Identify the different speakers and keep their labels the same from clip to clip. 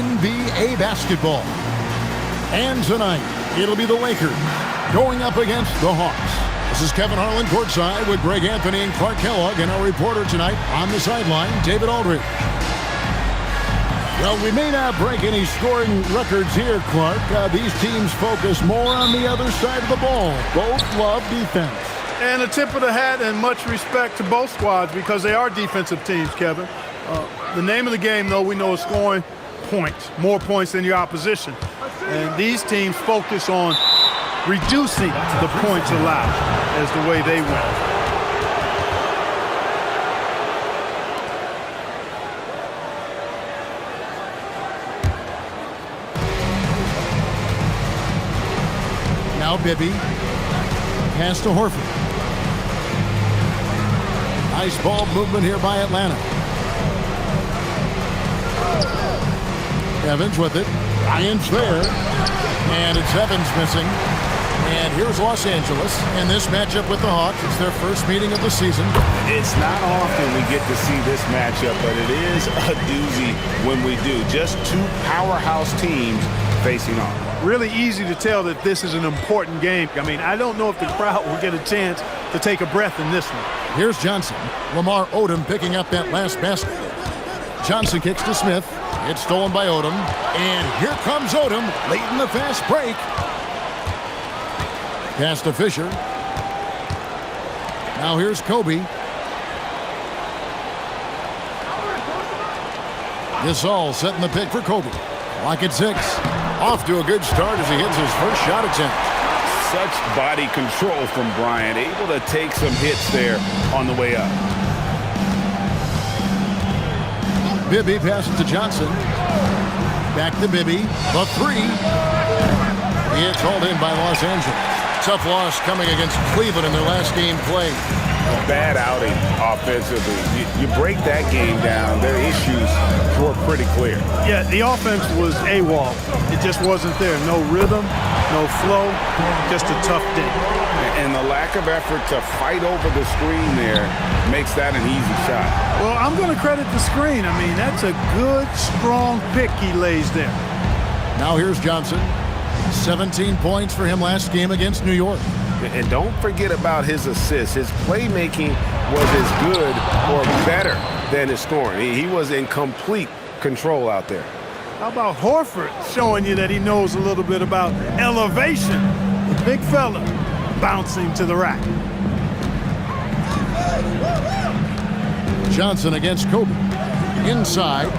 Speaker 1: NBA basketball. And tonight, it'll be the Lakers going up against the Hawks. This is Kevin Harlan courtside with Greg Anthony and Clark Kellogg, and our reporter tonight on the sideline, David Aldridge. Well, we may not break any scoring records here, Clark. These teams focus more on the other side of the ball. Both love defense.
Speaker 2: And a tip of the hat and much respect to both squads because they are defensive teams, Kevin. The name of the game, though, we know is scoring points, more points than your opposition. And these teams focus on reducing the points allowed as the way they win.
Speaker 1: Now Bibby. Pass to Horford. Nice ball movement here by Atlanta. Evans with it. Bryant's there. And it's Evans missing. And here's Los Angeles in this matchup with the Hawks. It's their first meeting of the season.
Speaker 3: It's not often we get to see this matchup, but it is a doozy when we do. Just two powerhouse teams facing off.
Speaker 2: Really easy to tell that this is an important game. I mean, I don't know if the crowd will get a chance to take a breath in this one.
Speaker 1: Here's Johnson. Lamar Odom picking up that last basket. Johnson kicks to Smith. It's stolen by Odom. And here comes Odom late in the fast break. Pass to Fisher. Now here's Kobe. Gasol setting the pick for Kobe. Clock at 6. Off to a good start as he hits his first shot attempt.
Speaker 3: Such body control from Bryant, able to take some hits there on the way up.
Speaker 1: Bibby passes to Johnson. Back to Bibby. The three. It's hauled in by Los Angeles. Tough loss coming against Cleveland in their last game played.
Speaker 3: A bad outing offensively. You break that game down, their issues were pretty clear.
Speaker 2: Yeah, the offense was AWOL. It just wasn't there. No rhythm, no flow, just a tough day.
Speaker 3: And the lack of effort to fight over the screen there makes that an easy shot.
Speaker 2: Well, I'm going to credit the screen. I mean, that's a good, strong pick he lays there.
Speaker 1: Now here's Johnson. 17 points for him last game against New York.
Speaker 3: And don't forget about his assists. His playmaking was as good or better than his scoring. He was in complete control out there.
Speaker 2: How about Horford showing you that he knows a little bit about elevation? The big fella bouncing to the rack.
Speaker 1: Johnson against Kobe. Inside.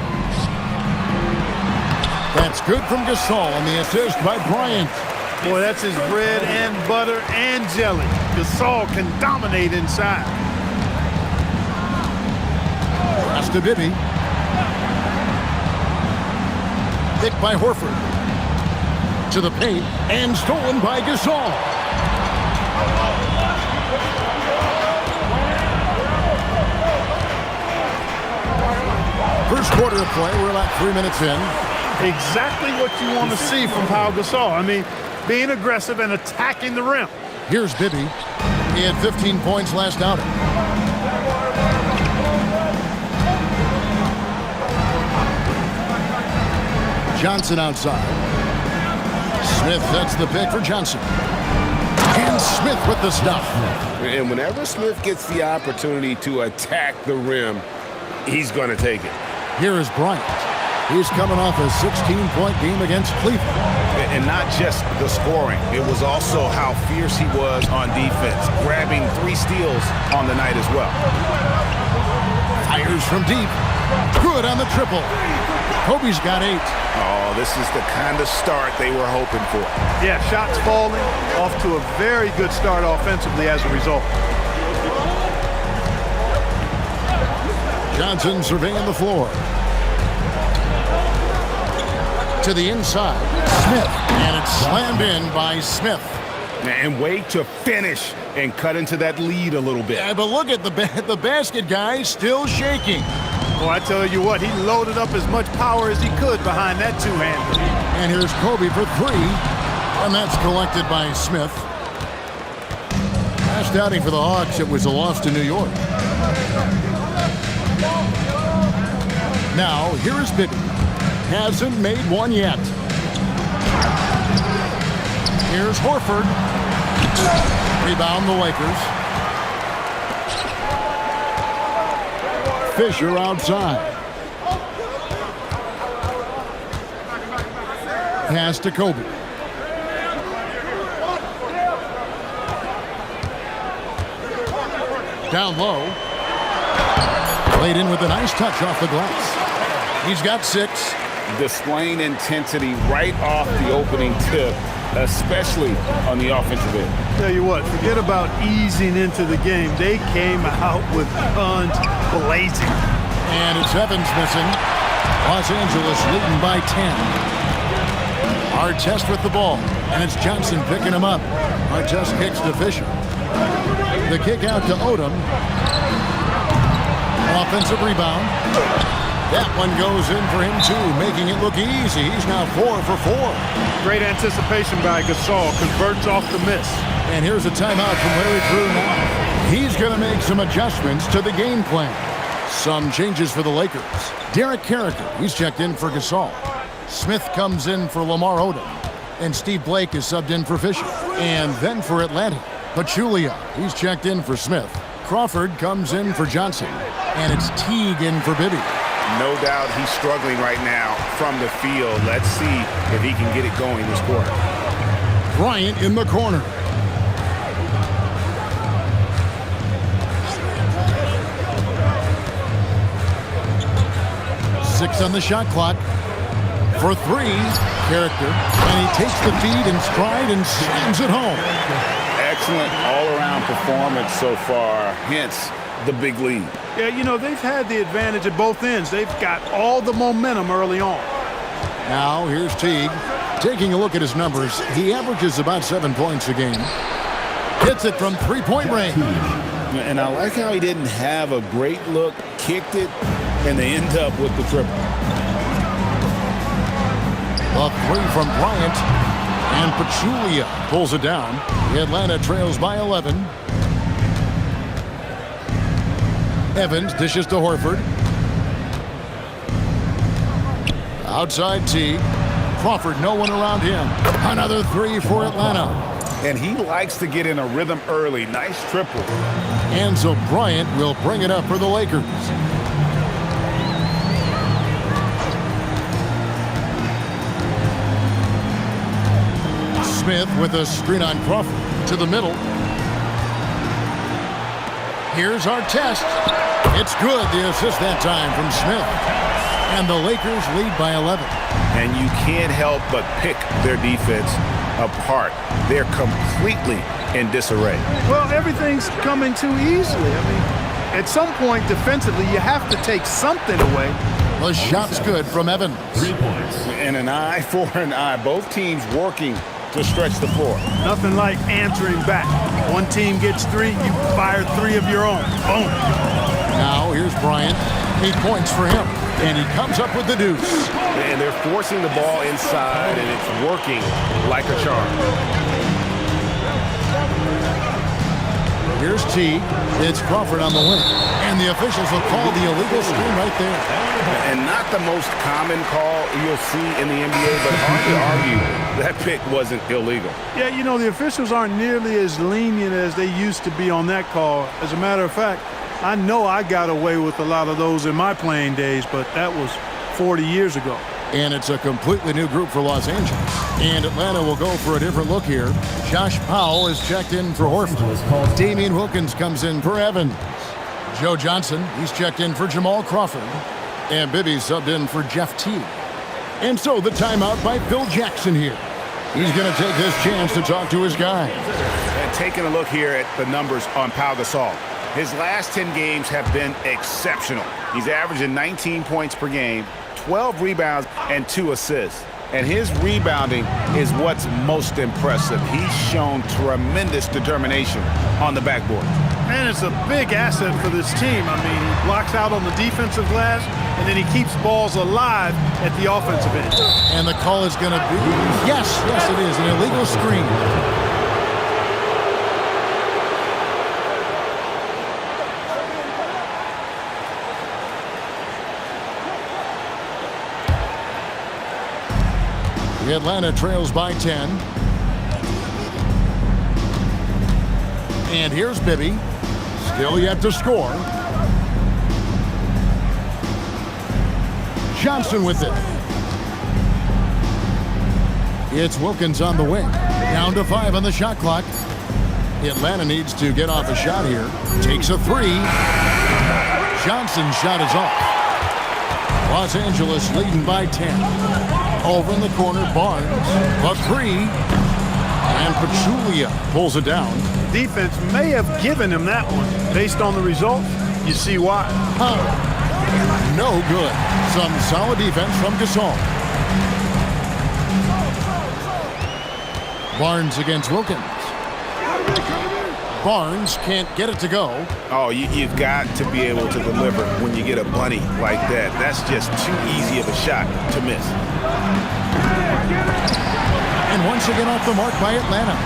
Speaker 1: That's good from Gasol, and the assist by Bryant.
Speaker 2: Boy, that's his bread and butter and jelly. Gasol can dominate inside.
Speaker 1: Pass to Bibby. Picked by Horford. To the paint, and stolen by Gasol. First quarter of play, we're about 3 minutes in.
Speaker 2: Exactly what you want to see from Pau Gasol. I mean, being aggressive and attacking the rim.
Speaker 1: Here's Bibby. He had 15 points last outing. Johnson outside. Smith sets the pick for Johnson. And Smith with the stuff.
Speaker 3: And whenever Smith gets the opportunity to attack the rim, he's going to take it.
Speaker 1: Here is Bryant. He's coming off a 16-point game against Cleveland.
Speaker 3: And not just the scoring. It was also how fierce he was on defense, grabbing 3 steals on the night as well.
Speaker 1: Fires from deep. Good on the triple. Kobe's got 8.
Speaker 3: Oh, this is the kind of start they were hoping for.
Speaker 2: Yeah, shots falling, off to a very good start offensively as a result.
Speaker 1: Johnson surveying the floor. To the inside. Smith. And it's slammed in by Smith.
Speaker 3: And way to finish and cut into that lead a little bit.
Speaker 1: Yeah, but look at the basket guy still shaking.
Speaker 2: Well, I tell you what, he loaded up as much power as he could behind that two-hander.
Speaker 1: And here's Kobe for 3. And that's collected by Smith. Last outing for the Hawks, it was a loss to New York. Now, here is Bibby. hasn't made one yet. Here's Horford. Rebound the Lakers. Fisher outside. Pass to Kobe. Down low. Laid in with a nice touch off the glass. He's got 6.
Speaker 4: Displaying intensity right off the opening tip, especially on the offensive end.
Speaker 2: Tell you what, forget about easing into the game. They came out with guns blazing.
Speaker 1: And it's Evans missing. Los Angeles leading by 10. Artest with the ball, and it's Johnson picking him up. Artest kicks to Fisher. The kick out to Odom. Offensive rebound. That one goes in for him too, making it look easy. He's now 4 for 4.
Speaker 2: Great anticipation by Gasol. Converts off the miss.
Speaker 1: And here's a timeout from Larry Drew now. He's going to make some adjustments to the game plan. Some changes for the Lakers. Derek Carricker, he's checked in for Gasol. Smith comes in for Lamar Odom. And Steve Blake is subbed in for Fisher. And then for Atlanta, Pachulia, he's checked in for Smith. Crawford comes in for Johnson. And it's Teague in for Bibby.
Speaker 4: No doubt he's struggling right now from the field. Let's see if he can get it going this quarter.
Speaker 1: Bryant in the corner. Six on the shot clock. For 3, Character. And he takes the feed in stride and slams it home.
Speaker 4: Excellent all-around performance so far, hence the big lead.
Speaker 2: Yeah, you know, they've had the advantage at both ends. They've got all the momentum early on.
Speaker 1: Now, here's Teague. Taking a look at his numbers, he averages about 7 points a game. Hits it from three-point range.
Speaker 4: And I like how he didn't have a great look, kicked it, and they end up with the triple.
Speaker 1: A 3 from Bryant. And Pachulia pulls it down. Atlanta trails by 11. Evans dishes to Horford. Outside Teague. Crawford, no one around him. Another 3 for Atlanta.
Speaker 4: And he likes to get in a rhythm early. Nice triple.
Speaker 1: And so Bryant will bring it up for the Lakers. Smith with a screen on Crawford to the middle. Here's Artest. It's good, the assist that time from Smith. And the Lakers lead by 11.
Speaker 4: And you can't help but pick their defense apart. They're completely in disarray.
Speaker 2: Well, everything's coming too easily. I mean, at some point defensively, you have to take something away.
Speaker 1: The shot's good from Evans.
Speaker 4: 3 points. And an eye for an eye. Both teams working to stretch the floor.
Speaker 2: Nothing like answering back. One team gets 3, you fire 3 of your own. Boom.
Speaker 1: Now here's Bryant. 8 points for him. And he comes up with the deuce.
Speaker 3: And they're forcing the ball inside, and it's working like a charm.
Speaker 1: Here's Teague. It's Crawford on the wing. And the officials will call the illegal screen right there.
Speaker 4: And not the most common call you'll see in the NBA, but hard to argue that pick wasn't illegal.
Speaker 2: Yeah, you know, the officials aren't nearly as lenient as they used to be on that call. As a matter of fact, I know I got away with a lot of those in my playing days, but that was 40 years ago.
Speaker 1: And it's a completely new group for Los Angeles. And Atlanta will go for a different look here. Josh Powell is checked in for Horford. Damian Wilkins comes in for Evans. Joe Johnson, he's checked in for Jamal Crawford. And Bibby subbed in for Jeff Teague. And so the timeout by Phil Jackson here. He's going to take this chance to talk to his guys.
Speaker 4: And taking a look here at the numbers on Pau Gasol. His last 10 games have been exceptional. He's averaging 19 points per game, 12 rebounds, and 2 assists. And his rebounding is what's most impressive. He's shown tremendous determination on the backboard.
Speaker 2: Man, it's a big asset for this team. I mean, he blocks out on the defensive glass, and then he keeps balls alive at the offensive end.
Speaker 1: And the call is going to be, yes, it is, an illegal screen. Atlanta trails by 10. And here's Bibby. Still yet to score. Johnson with it. It's Wilkins on the wing. Down to 5 on the shot clock. Atlanta needs to get off a shot here. Takes a 3. Johnson's shot is off. Los Angeles leading by 10. Over in the corner, Barnes. A 3. And Pachulia pulls it down.
Speaker 2: Defense may have given him that one. Based on the result, you see why.
Speaker 1: No good. Some solid defense from Gasol. Barnes against Wilkins. Barnes can't get it to go.
Speaker 4: Oh, you've got to be able to deliver when you get a bunny like that. That's just too easy of a shot to miss.
Speaker 1: And once again off the mark by Atlanta.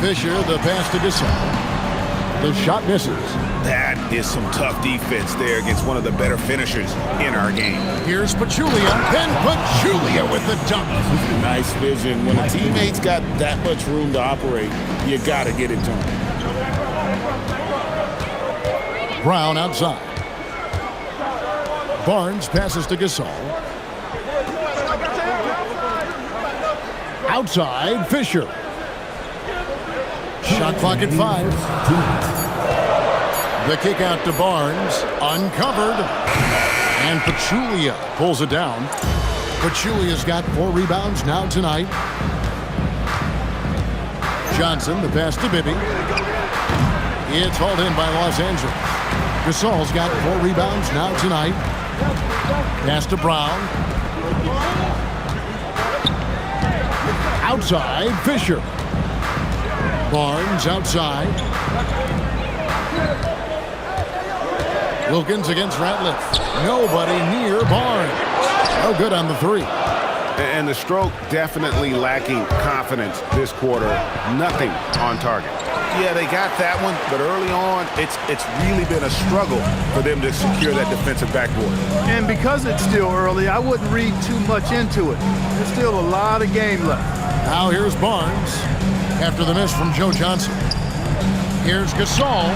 Speaker 1: Fisher, the pass to Gasol. The shot misses.
Speaker 4: That is some tough defense there against one of the better finishers in our game.
Speaker 1: Here's Pachulia. Then Pachulia with the dunk.
Speaker 5: Nice vision. When a teammate's got that much room to operate, you got to get it to him.
Speaker 1: Brown outside. Barnes passes to Gasol. Outside, Fisher. Shot clock at 5. The kick out to Barnes. Uncovered. And Pachulia pulls it down. Pachulia's got 4 rebounds now tonight. Johnson, the pass to Bibby. It's hauled in by Los Angeles. Gasol's got 4 rebounds now tonight. Pass to Brown. Outside, Fisher. Barnes outside. Wilkins against Ratliff. Nobody near Barnes. No good on the 3.
Speaker 3: And the stroke definitely lacking confidence this quarter. Nothing on target.
Speaker 4: Yeah, they got that one, but early on, it's really been a struggle for them to secure that defensive backboard.
Speaker 2: And because it's still early, I wouldn't read too much into it. There's still a lot of game left.
Speaker 1: Now here's Barnes after the miss from Joe Johnson. Here's Gasol.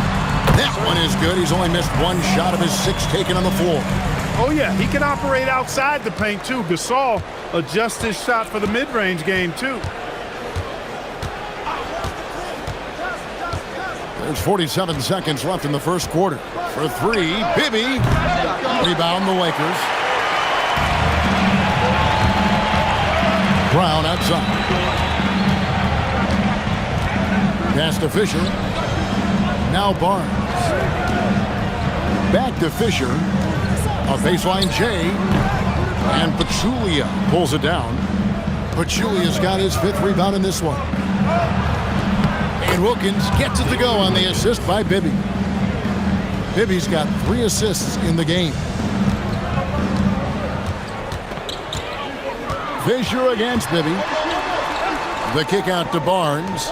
Speaker 1: That one is good. He's only missed 1 shot of his 6 taken on the floor.
Speaker 2: Oh, yeah, he can operate outside the paint, too. Gasol adjusts his shot for the mid-range game, too.
Speaker 1: There's 47 seconds left in the first quarter. For 3, Bibby. Rebound the Lakers. Brown outside. Pass to Fisher. Now Barnes. Back to Fisher. A baseline J. And Pachulia pulls it down. Pachulia's got his 5th rebound in this one. And Wilkins gets it to go on the assist by Bibby. Bibby's got 3 assists in the game. Fisher against Bibby. The kick out to Barnes.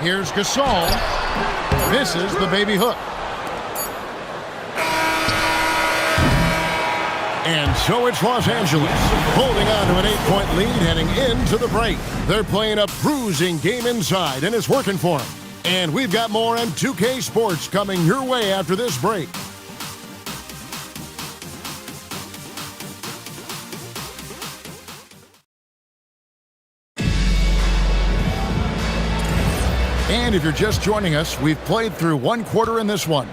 Speaker 1: Here's Gasol. Misses the baby hook. And so it's Los Angeles holding on to an 8-point lead heading into the break. They're playing a bruising game inside, and it's working for them. And we've got more M2K Sports coming your way after this break. And if you're just joining us, we've played through 1 quarter in this one.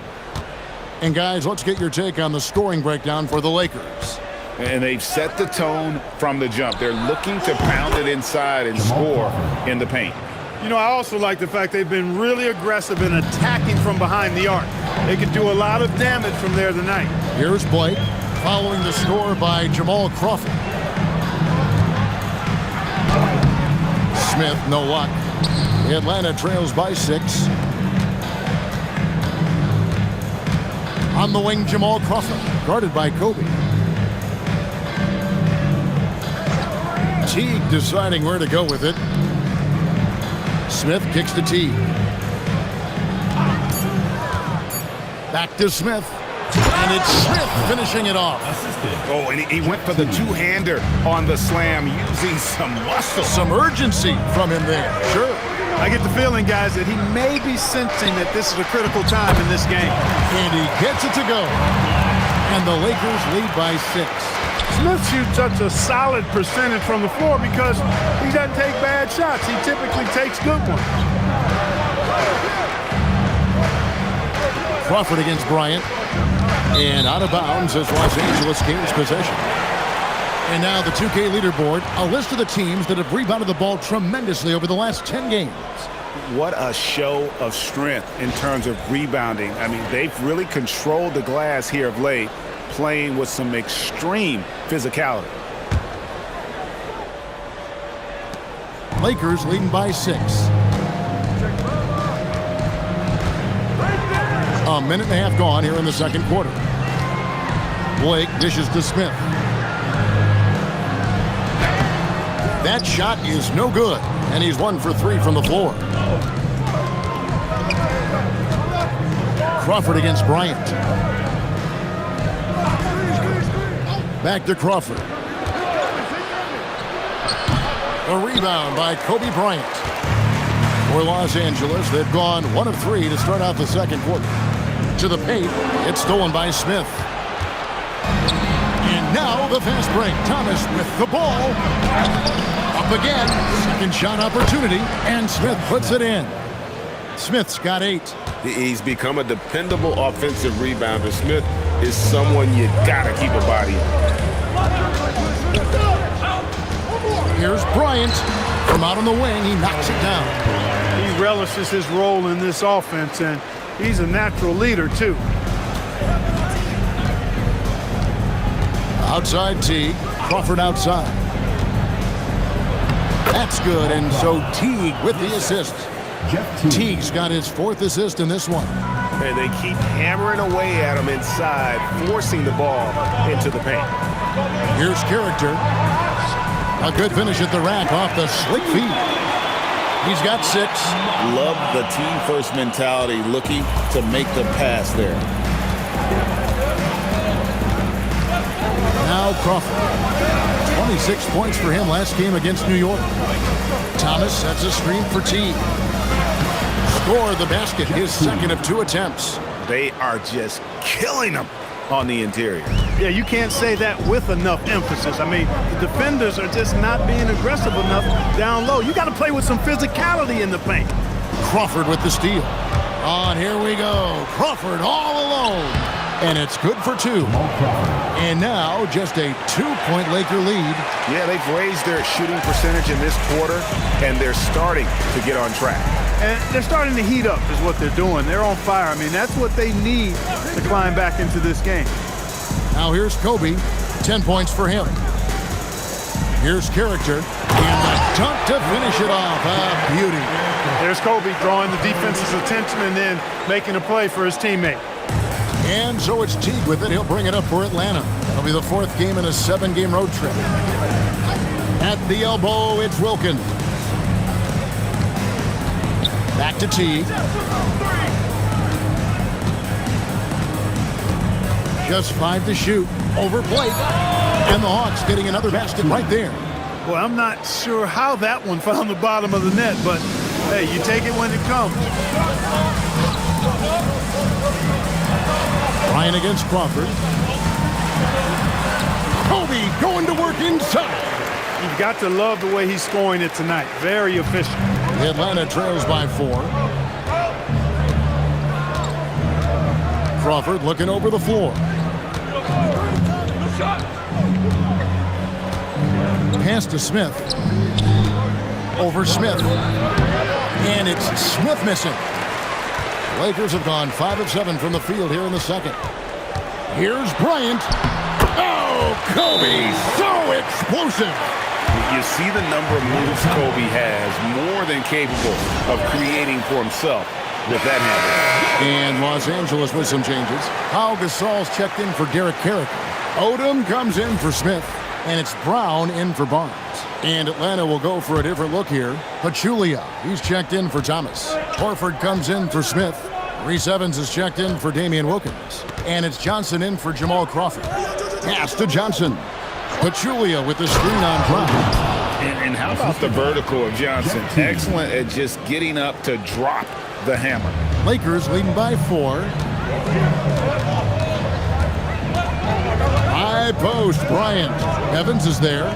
Speaker 1: And guys, let's get your take on the scoring breakdown for the Lakers.
Speaker 4: And they've set the tone from the jump. They're looking to pound it inside and score in the paint.
Speaker 2: You know, I also like the fact they've been really aggressive in attacking from behind the arc. They can do a lot of damage from there tonight.
Speaker 1: Here's Blake, following the score by Jamal Crawford. Smith, no luck. Atlanta trails by 6. On the wing, Jamal Crawford, guarded by Kobe. Teague deciding where to go with it. Smith kicks to Teague. Back to Smith. And it's Smith finishing it off.
Speaker 4: Oh, and he went for the two-hander on the slam using some muscle.
Speaker 1: Some urgency from him there. Sure.
Speaker 2: I get the feeling, guys, that he may be sensing that this is a critical time in this game.
Speaker 1: And he gets it to go. And the Lakers lead by 6.
Speaker 2: Smith shoots such a solid percentage from the floor because he doesn't take bad shots. He typically takes good ones.
Speaker 1: Crawford against Bryant. And out of bounds as Los Angeles gains possession. And now the 2K leaderboard, a list of the teams that have rebounded the ball tremendously over the last 10 games.
Speaker 4: What a show of strength in terms of rebounding. I mean, they've really controlled the glass here of late, playing with some extreme physicality.
Speaker 1: Lakers leading by 6. A minute and a half gone here in the second quarter. Blake dishes to Smith. That shot is no good, and he's 1 for 3 from the floor. Crawford against Bryant. Back to Crawford. A rebound by Kobe Bryant. For Los Angeles, they've gone 1 of 3 to start out the second quarter. To the paint, it's stolen by Smith. And now the fast break. Thomas with the ball. Up again. Second shot opportunity. And Smith puts it in. Smith's got 8.
Speaker 3: He's become a dependable offensive rebounder. Smith is someone you got to keep a body on.
Speaker 1: Here's Bryant. From out on the wing, he knocks it down.
Speaker 2: He relishes his role in this offense, and he's a natural leader, too.
Speaker 1: Outside Teague. Crawford outside. That's good, and so Teague with the assist. Teague's got his 4th assist in this one.
Speaker 3: And they keep hammering away at him inside, forcing the ball into the paint.
Speaker 1: Here's Character. A good finish at the rack off the slick feed. He's got 6.
Speaker 5: Love the team-first mentality, looking to make the pass there.
Speaker 1: Now Crawford. 26 points for him last game against New York. Thomas sets a screen for Teague. Score the basket, his 2nd of 2 attempts.
Speaker 3: They are just killing him on the interior.
Speaker 2: Yeah, you can't say that with enough emphasis. I mean, the defenders are just not being aggressive enough down low. You got to play with some physicality in the paint.
Speaker 1: Crawford with the steal. On, here we go. Crawford all alone. And it's good for 2. And now just a 2-point Laker lead.
Speaker 3: Yeah, they've raised their shooting percentage in this quarter, and they're starting to get on track.
Speaker 2: And they're starting to heat up is what they're doing. They're on fire. I mean, that's what they need to climb back into this game.
Speaker 1: Now here's Kobe. 10 points for him. Here's Character. And the dunk to finish it off. A beauty.
Speaker 2: There's Kobe drawing the defense's attention and then making a play for his teammate.
Speaker 1: And so it's Teague with it. He'll bring it up for Atlanta. It'll be the 4th game in a 7-game road trip. At the elbow, it's Wilkins. Back to Teague. Just 5 to shoot. Over Blake. And the Hawks getting another basket right there.
Speaker 2: Well, I'm not sure how that one found the bottom of the net, but hey, you take it when it comes.
Speaker 1: Bryant against Crawford. Kobe going to work inside.
Speaker 2: You've got to love the way he's scoring it tonight. Very efficient.
Speaker 1: Atlanta trails by 4. Crawford looking over the floor. Pass to Smith. Over Smith. And it's Smith missing. Lakers have gone 5 of 7 from the field here in the second. Here's Bryant. Oh, Kobe, so explosive.
Speaker 3: You see the number of moves Kobe has, more than capable of creating for himself with that habit.
Speaker 1: And Los Angeles with some changes. Pau Gasol's checked in for Derek Carrick. Odom comes in for Smith. And it's Brown in for Barnes. And Atlanta will go for a different look here. Pachulia, he's checked in for Thomas. Horford comes in for Smith. Reese Evans is checked in for Damian Wilkins. And it's Johnson in for Jamal Crawford. Pass to Johnson. Pachulia with the screen on Brown.
Speaker 4: And how about the vertical of Johnson? Excellent at just getting up to drop the hammer.
Speaker 1: Lakers leading by 4. High post, Bryant. Evans is there.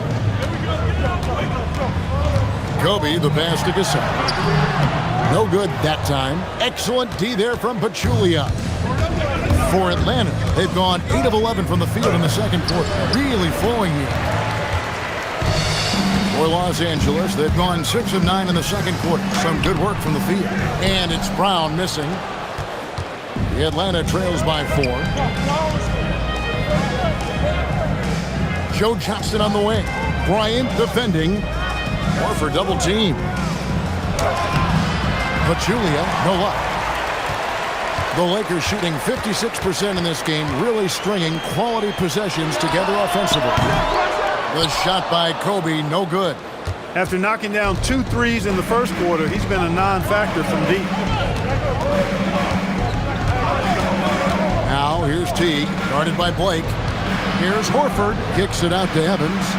Speaker 1: Kobe, the pass to Gasol. No good that time. Excellent D there from Pachulia. For Atlanta, they've gone 8 of 11 from the field in the second quarter. Really flowing here. For Los Angeles, they've gone 6 of 9 in the second quarter. Some good work from the field. And it's Brown missing. The Atlanta trails by 4. Joe Johnston on the wing. Bryant defending. Or for double team. Pachulia, no luck. The Lakers shooting 56% in this game, really stringing quality possessions together offensively. The shot by Kobe, no good.
Speaker 2: After knocking down 2 threes in the first quarter, he's been a non-factor from deep.
Speaker 1: Now here's T, guarded by Blake. Here's Horford, kicks it out to Evans.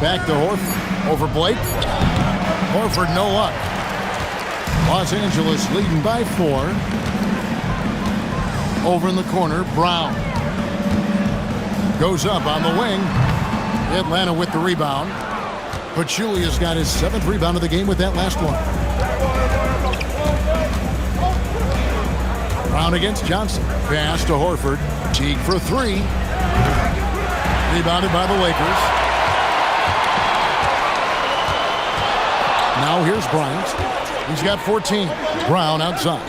Speaker 1: Back to Horford, over Blake. Horford, no luck. Los Angeles leading by 4. Over in the corner, Brown. Goes up on the wing. Atlanta with the rebound. Pachulia's got his 7th rebound of the game with that last one. Brown against Johnson. Pass to Horford. Teague for 3. Rebounded by the Lakers. Now here's Bryant. He's got 14. Brown outside.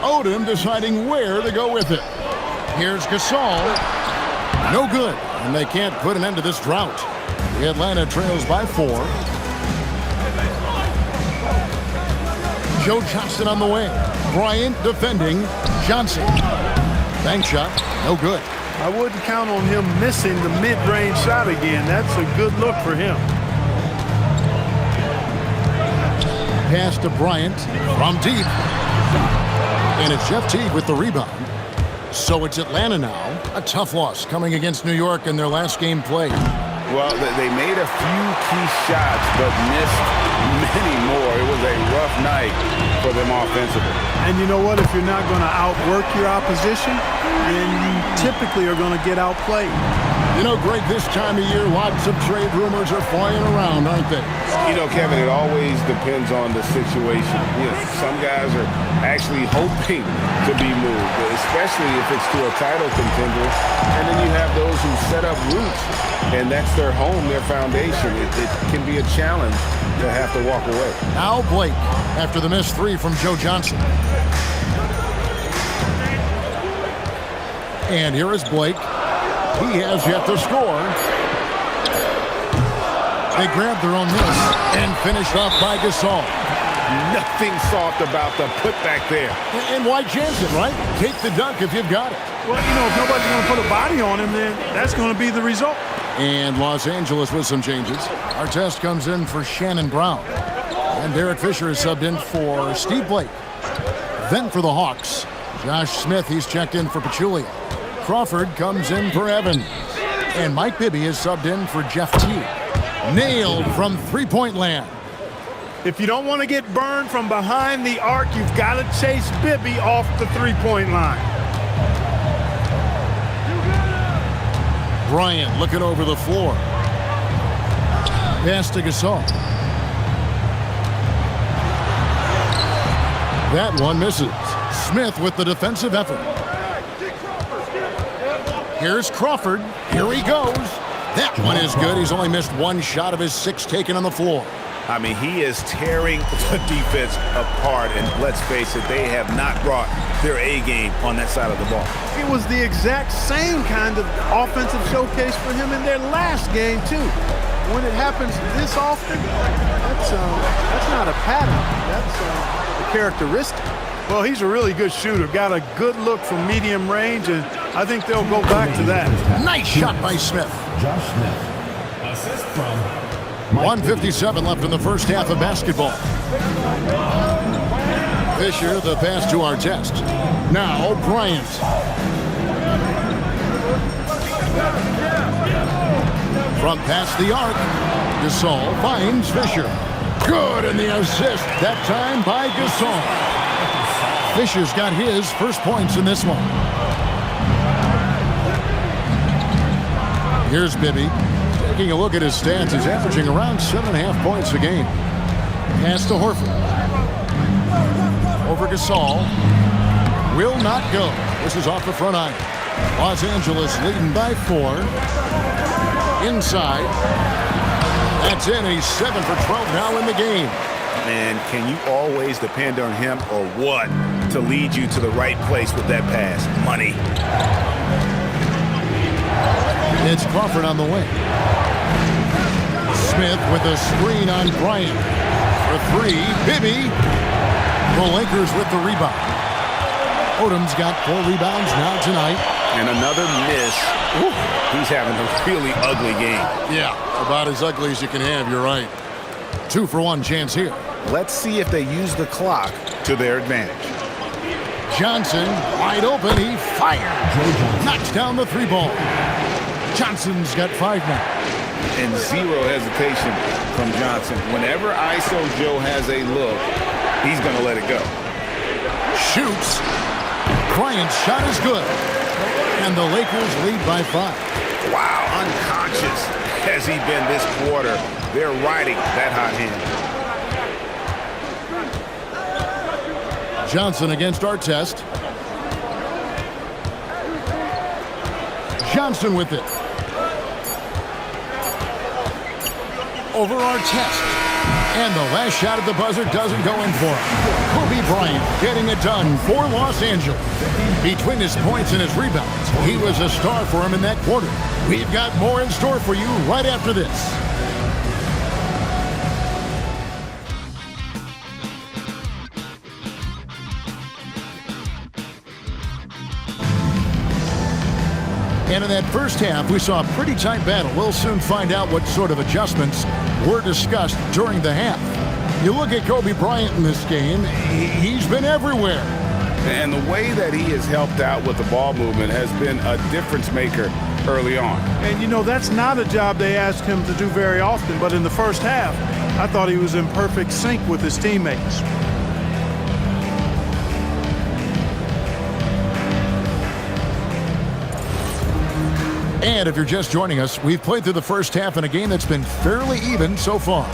Speaker 1: Odom deciding where to go with it. Here's Gasol. No good. And they can't put an end to this drought. The Atlanta trails by 4. Joe Johnston on the wing. Bryant defending. Johnson. Bank shot. No good.
Speaker 2: I wouldn't count on him missing the mid-range shot again. That's a good look for him.
Speaker 1: Pass to Bryant from deep. And it's Jeff Teague with the rebound. So it's Atlanta now. A tough loss coming against New York in their last game played.
Speaker 3: Well, they made a few key shots, but missed many more. It was a rough night for them offensively.
Speaker 2: And you know what? If you're not going to outwork your opposition, then you typically are going to get outplayed.
Speaker 1: You know, Greg, this time of year, lots of trade rumors are flying around, aren't they?
Speaker 3: You know, Kevin, it always depends on the situation. You know, some guys are actually hoping to be moved, especially if it's to a title contender. And then you have those who set up roots, and that's their home, their foundation. It can be a challenge to have to walk away.
Speaker 1: Now Blake, after the missed 3 from Joe Johnson. And here is Blake. He has yet to score. They grabbed their own miss and finished off by Gasol.
Speaker 3: Nothing soft about the putback there.
Speaker 1: And why chance it, right? Take the dunk if you've got it.
Speaker 2: Well, you know, if nobody's going to put a body on him, then that's going to be the result.
Speaker 1: And Los Angeles with some changes. Artest comes in for Shannon Brown. And Derek Fisher is subbed in for Steve Blake. Then for the Hawks, Josh Smith, he's checked in for Pachulia. Crawford comes in for Evans. And Mike Bibby is subbed in for Jeff Teague. Nailed from three-point land.
Speaker 2: If you don't want to get burned from behind the arc, you've got to chase Bibby off the three-point line.
Speaker 1: Bryant looking over the floor. Pass to Gasol. That one misses. Smith with the defensive effort. Here's Crawford. Here he goes. That one is good. He's only missed 1 shot of his 6 taken on the floor.
Speaker 4: I mean, he is tearing the defense apart, and let's face it, they have not brought their A game on that side of the ball.
Speaker 2: It was the exact same kind of offensive showcase for him in their last game, too. When it happens this often, that's not a pattern. That's a characteristic. Well, he's a really good shooter. Got a good look from medium range, and I think they'll go back to that.
Speaker 1: Nice shot by Smith.
Speaker 6: Josh Smith.
Speaker 1: 1:57 left in the first half of basketball. Fisher, the pass to Artest. Now Bryant. From past the arc, Gasol finds Fisher. Good, and the assist, that time by Gasol. Fisher's got his first points in this one. Here's Bibby. Taking a look at his stats, he's averaging around 7.5 points a game. Pass to Horford. Over Gasol. Will not go. This is off the front iron. Los Angeles leading by 4. Inside. That's in. He's 7 for 12 now in the game.
Speaker 4: Man, can you always depend on him or what to lead you to the right place with that pass? Money.
Speaker 1: It's Crawford on the wing. Smith with a screen on Bryant. For 3, Bibby. The Lakers with the rebound. Odom's got 4 rebounds now tonight.
Speaker 4: And another miss. Ooh, he's having a really ugly game.
Speaker 1: Yeah, about as ugly as you can have, you're right. 2 for 1 chance here.
Speaker 4: Let's see if they use the clock to their advantage.
Speaker 1: Johnson, wide open, he fired. Knocks down the 3 ball. Johnson's got 5 now.
Speaker 3: And zero hesitation from Johnson. Whenever ISO Joe has a look, he's going to let it go.
Speaker 1: Shoots. Bryant's shot is good. And the Lakers lead by 5.
Speaker 4: Wow, unconscious has he been this quarter. They're riding that hot hand.
Speaker 1: Johnson against Artest. Johnson with it. Over Artest. And the last shot at the buzzer doesn't go in for him. Kobe Bryant getting it done for Los Angeles. Between his points and his rebounds, he was a star for him in that quarter. We've got more in store for you right after this. And in that first half, we saw a pretty tight battle. We'll soon find out what sort of adjustments were discussed during the half. You look at Kobe Bryant in this game, he's been everywhere.
Speaker 3: And the way that he has helped out with the ball movement has been a difference maker early on.
Speaker 2: And, you know, that's not a job they asked him to do very often. But in the first half, I thought he was in perfect sync with his teammates.
Speaker 1: And if you're just joining us, we've played through the first half in a game that's been fairly even so far.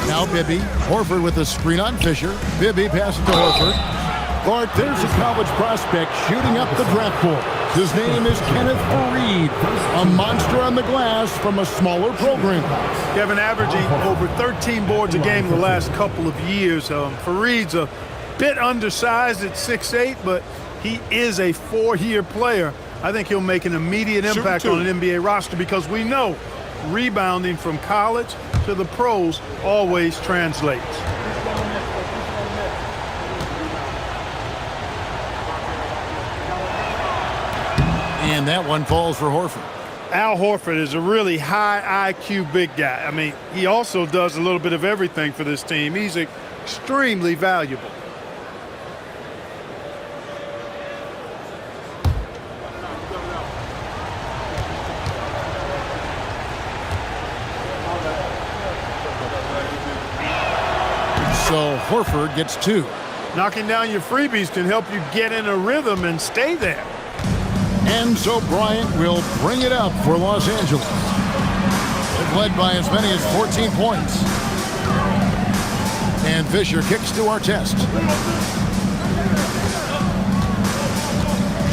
Speaker 1: Now Bibby. Horford with a screen on Fisher. Bibby passes to Horford. Clark, there's a college prospect shooting up the draft board. His name is Kenneth Faried, a monster on the glass from a smaller program.
Speaker 2: Kevin averaging over 13 boards a game in the last couple of years. Faried's a bit undersized at 6'8", but he is a 4-year player. I think he'll make an immediate impact on an NBA roster because we know rebounding from college to the pros always translates.
Speaker 1: And that one falls for Horford.
Speaker 2: Al Horford is a really high IQ big guy. I mean, he also does a little bit of everything for this team. He's extremely valuable.
Speaker 1: So Horford gets 2.
Speaker 2: Knocking down your freebies can help you get in a rhythm and stay there.
Speaker 1: And so Bryant will bring it up for Los Angeles. They've led by as many as 14 points. And Fisher kicks to Artest.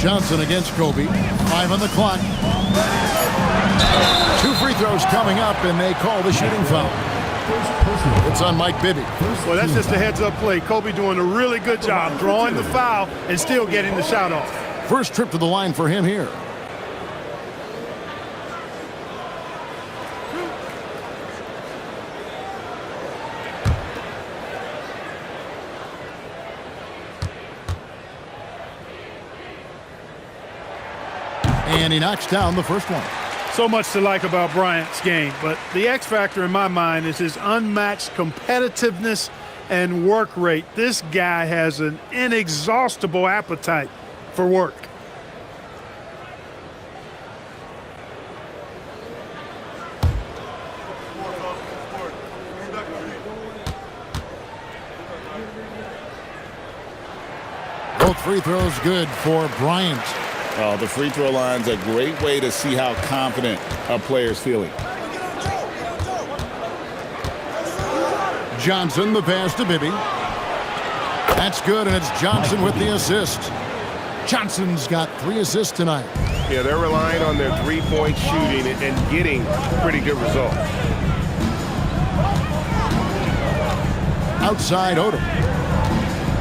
Speaker 1: Johnson against Kobe. 5 on the clock. 2 free throws coming up, and they call the shooting foul. It's on Mike Bibby.
Speaker 2: Well, that's just a heads-up play. Kobe doing a really good job drawing the foul and still getting the shot off.
Speaker 1: First trip to the line for him here. And he knocks down the first one.
Speaker 2: So much to like about Bryant's game, but the X factor in my mind is his unmatched competitiveness and work rate. This guy has an inexhaustible appetite for work.
Speaker 1: Both free throws good for Bryant.
Speaker 5: The free throw line's a great way to see how confident a player's feeling.
Speaker 1: Johnson, the pass to Bibby. That's good, and it's Johnson with the assist. Johnson's got 3 assists tonight.
Speaker 3: Yeah, they're relying on their three-point shooting and getting pretty good results.
Speaker 1: Outside Odom.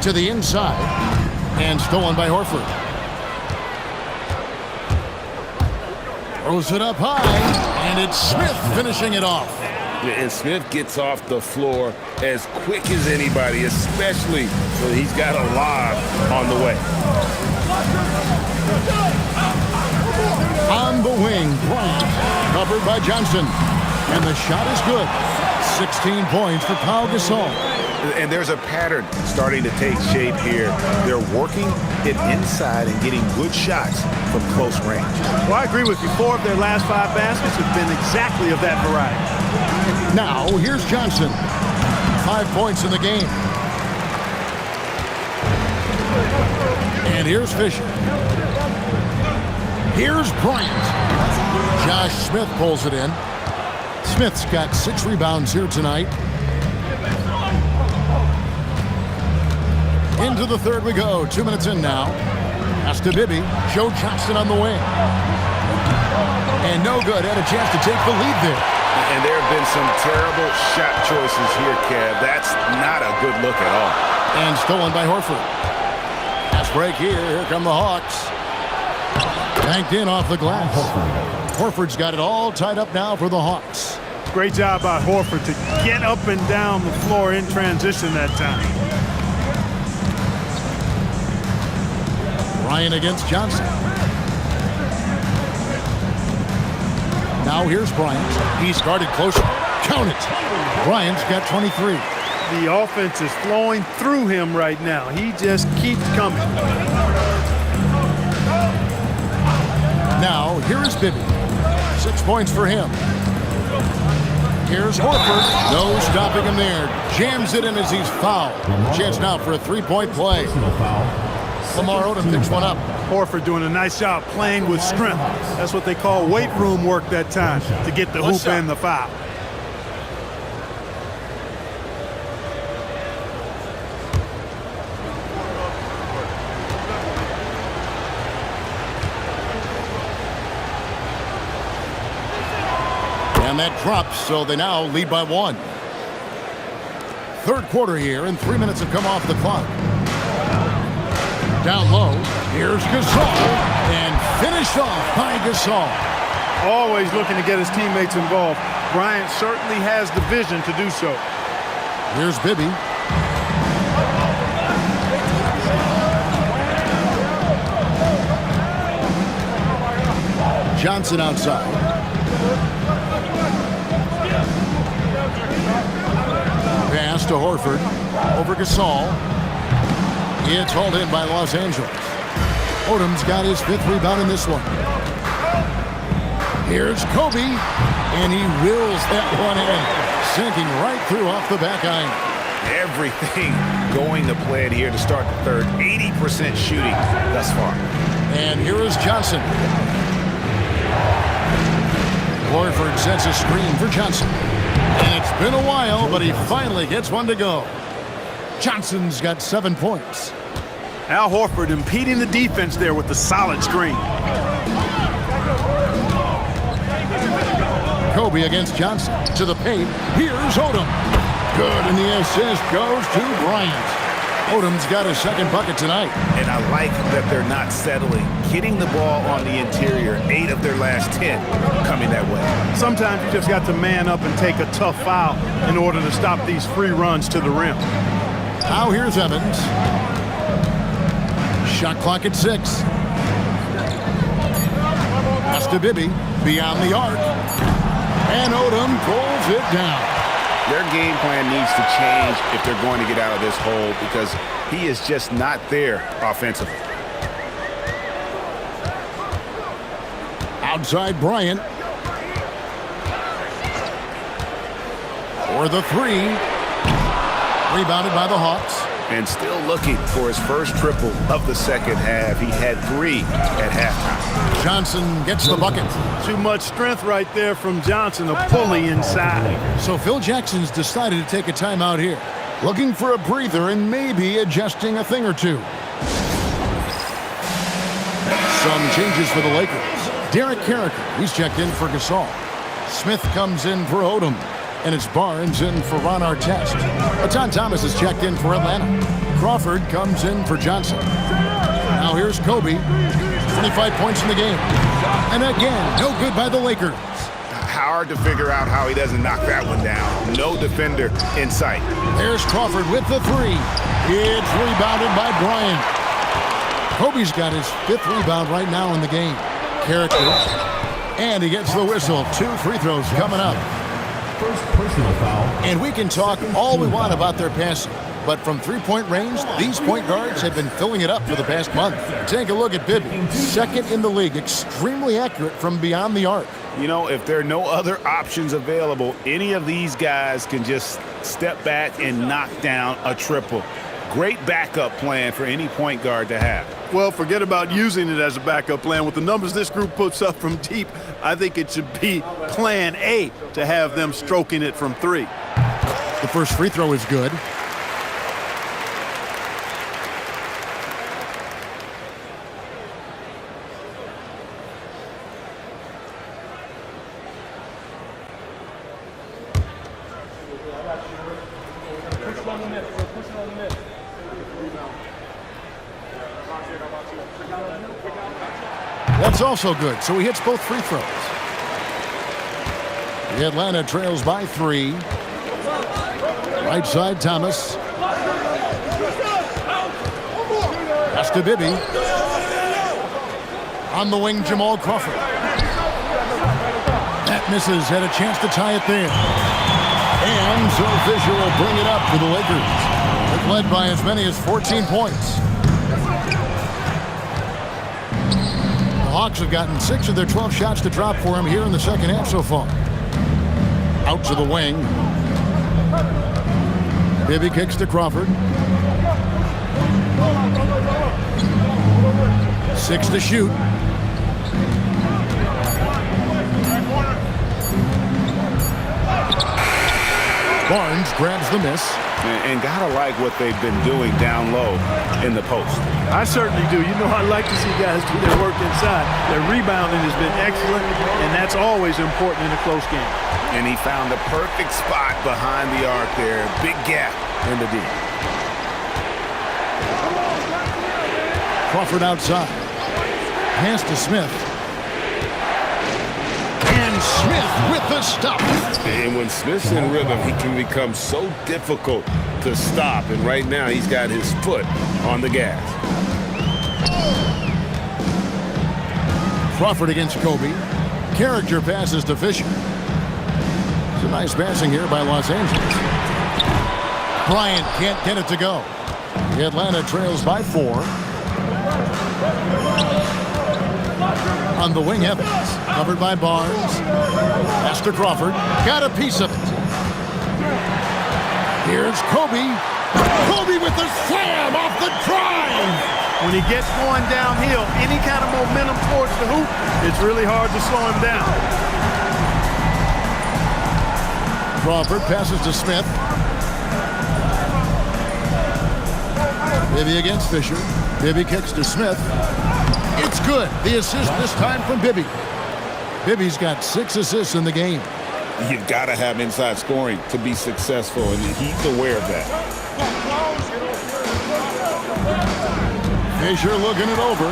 Speaker 1: To the inside. And stolen by Horford. Throws it up high, and it's Smith finishing it off.
Speaker 5: And Smith gets off the floor as quick as anybody, especially when he's got a lob on the way.
Speaker 1: On the wing, Bryant, covered by Johnson. And the shot is good. 16 points for Pau Gasol.
Speaker 4: And there's a pattern starting to take shape here. They're working it inside and getting good shots from close range.
Speaker 2: Well, I agree with you. 4 of their last 5 baskets have been exactly of that variety.
Speaker 1: Now, here's Johnson. 5 points in the game. And here's Fisher. Here's Bryant. Josh Smith pulls it in. Smith's got 6 rebounds here tonight. Into the third we go. 2 minutes in now. Pass to Bibby. Joe Johnson on the wing. And no good. Had a chance to take the lead there.
Speaker 4: And there have been some terrible shot choices here, Kev. That's not a good look at all.
Speaker 1: And stolen by Horford. Pass break here. Here come the Hawks. Banked in off the glass. Horford's got it all tied up now for the Hawks.
Speaker 2: Great job by Horford to get up and down the floor in transition that time.
Speaker 1: Bryant against Johnson. Now here's Bryant. He started closer. Count it. Bryant's got 23.
Speaker 2: The offense is flowing through him right now. He just keeps coming.
Speaker 1: Now here is Bibby. 6 points for him. Here's Horford. No stopping him there. Jams it in as he's fouled. Chance now for a 3-point play. Lamar Odom picks one up.
Speaker 2: Horford doing a nice job playing with strength. That's what they call weight room work that time to get the hoop and the foul.
Speaker 1: And that drops, so they now lead by 1. Third quarter here, and 3 minutes have come off the clock. Down low, here's Gasol, and finished off by Gasol.
Speaker 2: Always looking to get his teammates involved. Bryant certainly has the vision to do so.
Speaker 1: Here's Bibby. Johnson outside. Pass to Horford. Over Gasol. It's hauled in by Los Angeles. Odom's got his 5th rebound in this one. Here's Kobe, and he wills that one in, sinking right through off the back iron.
Speaker 4: Everything going to plan here to start the third. 80% shooting thus far.
Speaker 1: And here is Johnson. Horford sets a screen for Johnson. And it's been a while, but he finally gets one to go. Johnson's got 7 points.
Speaker 2: Al Horford impeding the defense there with the solid screen.
Speaker 1: Kobe against Johnson. To the paint. Here's Odom. Good, and the assist goes to Bryant. Odom's got his 2nd bucket tonight.
Speaker 4: And I like that they're not settling. Getting the ball on the interior, 8 of their last 10 coming that way.
Speaker 2: Sometimes you just got to man up and take a tough foul in order to stop these free runs to the rim.
Speaker 1: Now here's Evans. Shot clock at 6. Pass to Bibby. Beyond the arc. And Odom pulls it down.
Speaker 4: Their game plan needs to change if they're going to get out of this hole because he is just not there offensively.
Speaker 1: Outside Bryant. For the three. Rebounded by the Hawks.
Speaker 4: And still looking for his first triple of the second half. He had 3 at halftime.
Speaker 1: Johnson gets the bucket.
Speaker 2: Too much strength right there from Johnson, a pulley inside.
Speaker 1: So Phil Jackson's decided to take a timeout here. Looking for a breather and maybe adjusting a thing or two. Some changes for the Lakers. Derek Carricker, he's checked in for Gasol. Smith comes in for Odom. And it's Barnes in for Ron Artest. Atan Thomas is checked in for Atlanta. Crawford comes in for Johnson. Now here's Kobe. 25 points in the game. And again, no good by the Lakers.
Speaker 4: Hard to figure out how he doesn't knock that one down. No defender in sight.
Speaker 1: There's Crawford with the three. It's rebounded by Bryant. Kobe's got his 5th rebound right now in the game. Character. And he gets the whistle. 2 free throws coming up.
Speaker 6: First personal foul.
Speaker 1: And we can talk all we want about their passing, but from three-point range, these point guards have been filling it up for the past month. Take a look at Bibby, 2nd in the league, extremely accurate from beyond the arc.
Speaker 4: You know, if there are no other options available, any of these guys can just step back and knock down a triple. Great backup plan for any point guard to have.
Speaker 2: Well, forget about using it as a backup plan. With the numbers this group puts up from deep, I think it should be plan A to have them stroking it from 3.
Speaker 1: The first free throw is good. That's also good, so he hits both free throws. The Atlanta trails by 3. Right side, Thomas. Pass to Bibby. On the wing, Jamal Crawford. That misses, had a chance to tie it there. And so Fisher will bring it up for the Lakers. They've led by as many as 14 points. The Hawks have gotten 6 of their 12 shots to drop for him here in the second half so far. Out to the wing. Bibby kicks to Crawford. 6 to shoot. Barnes grabs the miss.
Speaker 4: And gotta like what they've been doing down low in the post.
Speaker 2: I certainly do. You know, I like to see guys do their work inside. Their rebounding has been excellent, and that's always important in a close game.
Speaker 4: And he found the perfect spot behind the arc there. Big gap in the D.
Speaker 1: Crawford outside. Pass to Smith. And Smith with the stop.
Speaker 5: And when Smith's in rhythm, he can become so difficult to stop. And right now, he's got his foot on the gas.
Speaker 1: Crawford against Kobe. Character passes to Fisher. It's a nice passing here by Los Angeles. Bryant can't get it to go. The Atlanta trails by 4. On the wing, Evans. Covered by Barnes. Pass to Crawford. Got a piece of it. Here's Kobe. Kobe with the slam off the drive.
Speaker 2: When he gets going downhill, any kind of momentum towards the hoop, it's really hard to slow him down.
Speaker 1: Crawford passes to Smith. Bibby against Fisher. Bibby kicks to Smith. It's good. The assist this time from Bibby. Bibby's got 6 assists in the game.
Speaker 5: You've got to have inside scoring to be successful, and he's aware of that.
Speaker 1: Fisher looking it over.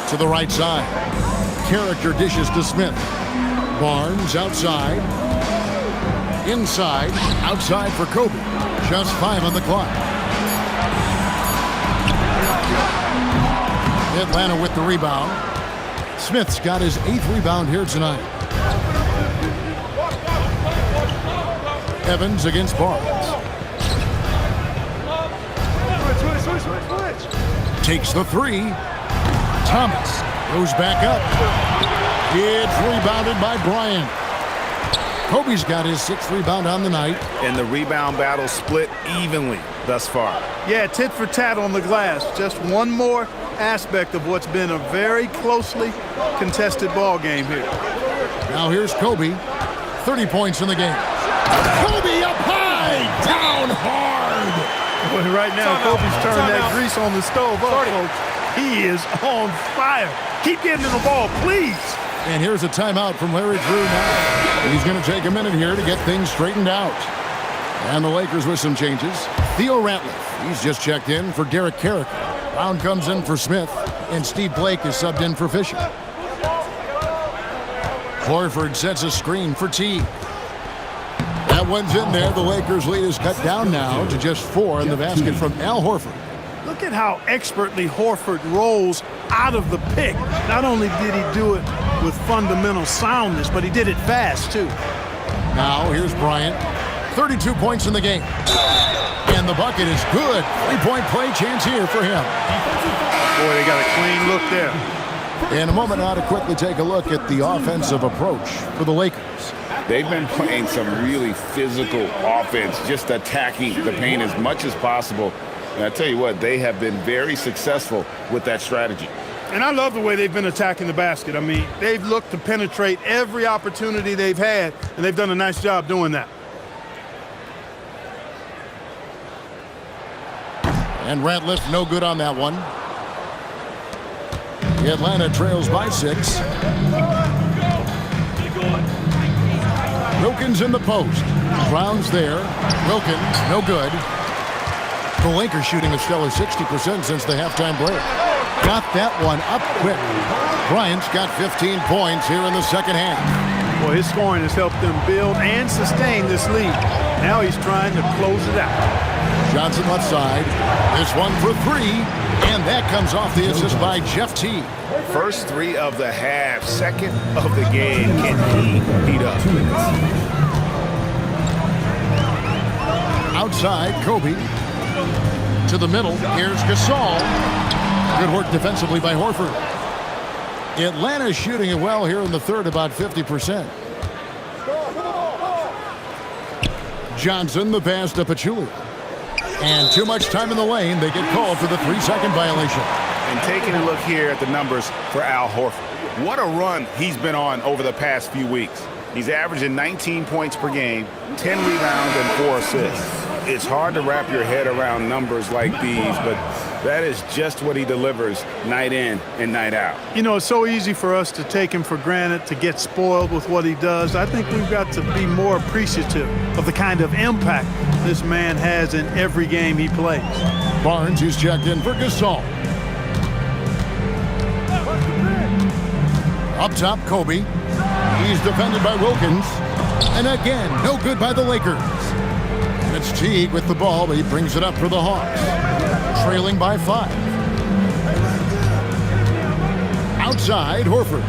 Speaker 1: To the right side. Character dishes to Smith. Barnes outside. Inside. Outside for Kobe. Just 5 on the clock. Atlanta with the rebound. Smith's got his 8th rebound here tonight. Evans against Barnes. Takes the 3. Thomas goes back up. It's rebounded by Bryant. Kobe's got his 6th rebound on the night.
Speaker 4: And the rebound battle split evenly thus far.
Speaker 2: Yeah, tit for tat on the glass. Just one more aspect of what's been a very closely contested ball game here.
Speaker 1: Now here's Kobe. 30 points in the game. Kobe up high, down hard.
Speaker 2: Well, right now, Kobe's turned that grease on the stove up, folks. He is on fire. Keep getting to the ball, please.
Speaker 1: And here's a timeout from Larry Drew now. He's going to take a minute here to get things straightened out. And the Lakers with some changes. Theo Ratliff, he's just checked in for Derek Carrick. Brown comes in for Smith, and Steve Blake is subbed in for Fisher. Horford sets a screen for Teague. That one's in there. The Lakers' lead is cut down now to just 4 in the basket from Al Horford.
Speaker 2: Look at how expertly Horford rolls out of the pick. Not only did he do it with fundamental soundness, but he did it fast, too.
Speaker 1: Now, here's Bryant. 32 points in the game. And the bucket is good. 3-point play chance here for him.
Speaker 2: Boy, they got a clean look there.
Speaker 1: In a moment now to quickly take a look at the offensive approach for the Lakers.
Speaker 3: They've been playing some really physical offense, just attacking the paint as much as possible. And I tell you what, they have been very successful with that strategy.
Speaker 2: And I love the way they've been attacking the basket. I mean, they've looked to penetrate every opportunity they've had, and they've done a nice job doing that.
Speaker 1: And Ratliff no good on that one. Atlanta trails by 6. Wilkins in the post. Brown's there. Wilkins, no good. The Lakers shooting a stellar 60% since the halftime break. Got that one up quick. Bryant's got 15 points here in the second half.
Speaker 2: Well, his scoring has helped them build and sustain this lead. Now he's trying to close it out.
Speaker 1: Johnson left side. This one for 3. And that comes off the assist by Jeff Teague.
Speaker 4: First 3 of the half, second of the game. Can he heat up?
Speaker 1: Outside, Kobe. To the middle, here's Gasol. Good work defensively by Horford. Atlanta's shooting it well here in the third, about 50%. Johnson, the pass to Pachulia. And too much time in the lane. They get called for the 3-second violation.
Speaker 4: And taking a look here at the numbers for Al Horford. What a run he's been on over the past few weeks. He's averaging 19 points per game, 10 rebounds, and 4 assists. It's hard to wrap your head around numbers like these, but that is just what he delivers night in and night out.
Speaker 2: You know, it's so easy for us to take him for granted, to get spoiled with what he does. I think we've got to be more appreciative of the kind of impact this man has in every game he plays.
Speaker 1: Barnes is checked in for Gasol. Up top, Kobe. He's defended by Wilkins. And again, no good by the Lakers. It's Teague with the ball, but he brings it up for the Hawks. Trailing by 5. Outside, Horford.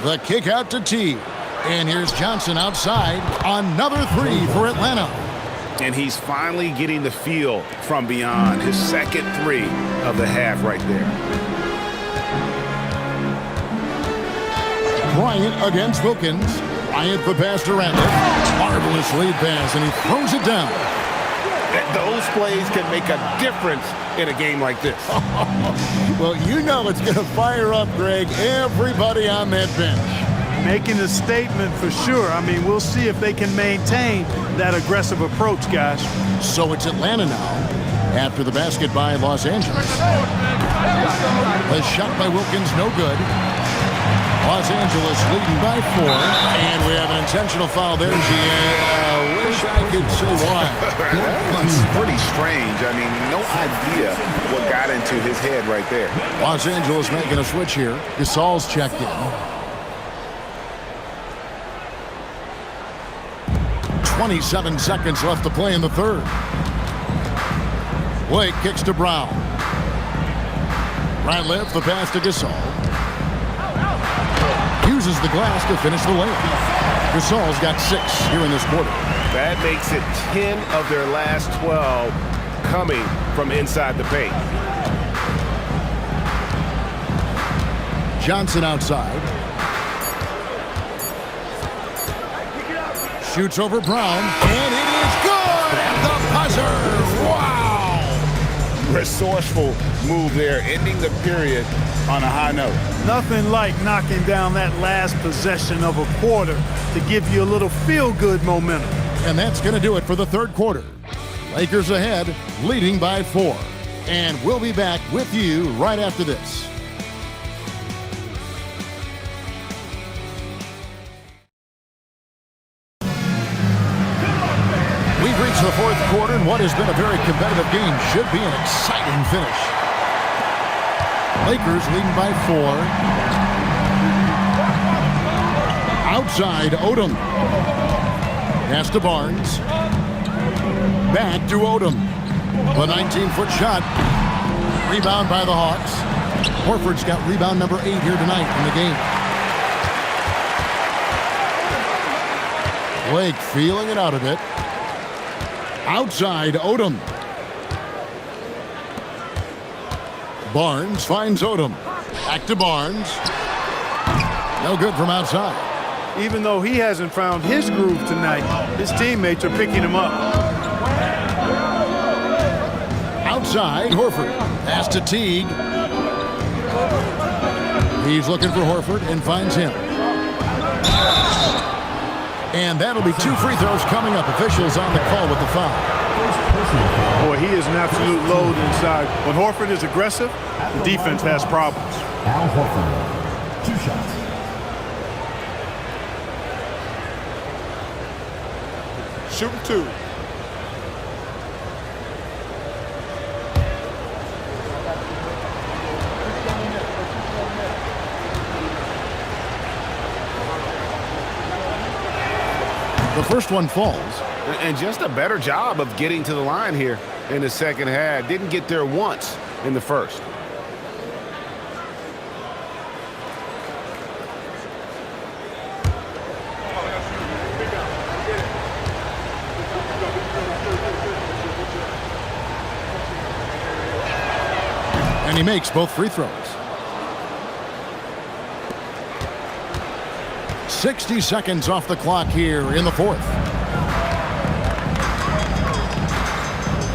Speaker 1: The kick out to Teague. And here's Johnson outside. Another 3 for Atlanta.
Speaker 4: And he's finally getting the feel from beyond. His second 3 of the half right there.
Speaker 1: Bryant against Wilkins. Bryant the pass to Ratliff. Marvelous lead pass, and he throws it down.
Speaker 3: Those plays can make a difference in a game like this.
Speaker 1: Well, you know it's going to fire up, Greg, everybody on that bench.
Speaker 2: Making a statement for sure. I mean, we'll see if they can maintain that aggressive approach, guys.
Speaker 1: So it's Atlanta now after the basket by Los Angeles. The shot by Wilkins, no good. Los Angeles leading by 4, and we have an intentional foul there. I wish I could say why.
Speaker 4: That's pretty strange. I mean, no idea what got into his head right there.
Speaker 1: Los Angeles making a switch here. Gasol's checked in. 27 seconds left to play in the third. Blake kicks to Brown. Right left, the pass to Gasol. Uses the glass to finish the layup. Gasol's got 6 here in this quarter.
Speaker 3: That makes it 10 of their last 12 coming from inside the paint.
Speaker 1: Johnson outside. Shoots over Brown, and it is good at the buzzer. Wow!
Speaker 3: Resourceful move there, ending the period on a high note.
Speaker 2: Nothing like knocking down that last possession of a quarter to give you a little feel-good momentum.
Speaker 1: And that's going to do it for the third quarter. Lakers ahead, leading by 4. And we'll be back with you right after this. We've reached the fourth quarter, and what has been a very competitive game should be an exciting finish. Lakers leading by 4. Outside, Odom. Pass to Barnes. Back to Odom. The 19-foot shot. Rebound by the Hawks. Horford's got rebound number 8 here tonight in the game. Blake feeling it out a bit. Outside, Odom. Barnes finds Odom. Back to Barnes. No good from outside.
Speaker 2: Even though he hasn't found his groove tonight, his teammates are picking him up.
Speaker 1: Outside, Horford. Pass to Teague. He's looking for Horford and finds him. And that'll be 2 free throws coming up. Officials on the call with the foul.
Speaker 2: Boy, he is an absolute load inside. When Horford is aggressive, the defense has problems.
Speaker 6: Al Horford, 2 shots.
Speaker 2: Shooting 2.
Speaker 1: The first one falls.
Speaker 3: And just a better job of getting to the line here in the second half. Didn't get there once in the first.
Speaker 1: And he makes both free throws. 60 seconds off the clock here in the fourth.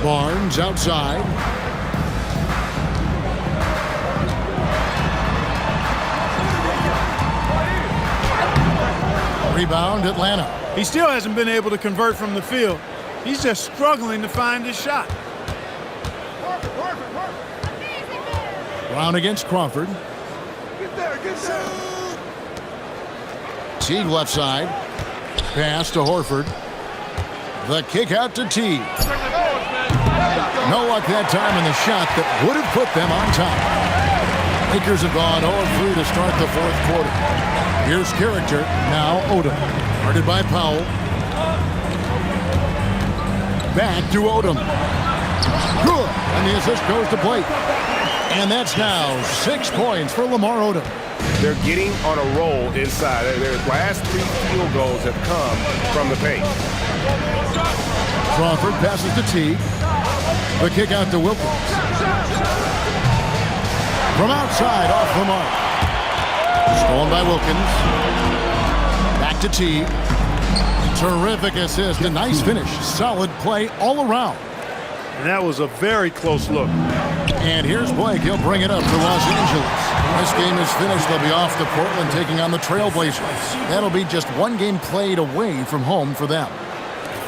Speaker 1: Barnes outside. Rebound, Atlanta.
Speaker 2: He still hasn't been able to convert from the field. He's just struggling to find his shot.
Speaker 1: Brown against Crawford. Teague left side. Pass to Horford. The kick out to Teague. No luck that time in the shot that would have put them on top. Lakers have gone 0-3 to start the fourth quarter. Here's Character. Now Odom. Guarded by Powell. Back to Odom. Good. And the assist goes to Blake. And that's now 6 points for Lamar Odom.
Speaker 3: They're getting on a roll inside. Their last 3 field goals have come from the paint.
Speaker 1: Crawford passes to Teague. The kick out to Wilkins. From outside, off the mark. Stolen by Wilkins. Back to Teague. Terrific assist. A nice finish. Solid play all around.
Speaker 2: And that was a very close look.
Speaker 1: And here's Blake. He'll bring it up to Los Angeles. This game is finished. They'll be off to Portland taking on the Trailblazers. That'll be just 1 game played away from home for them.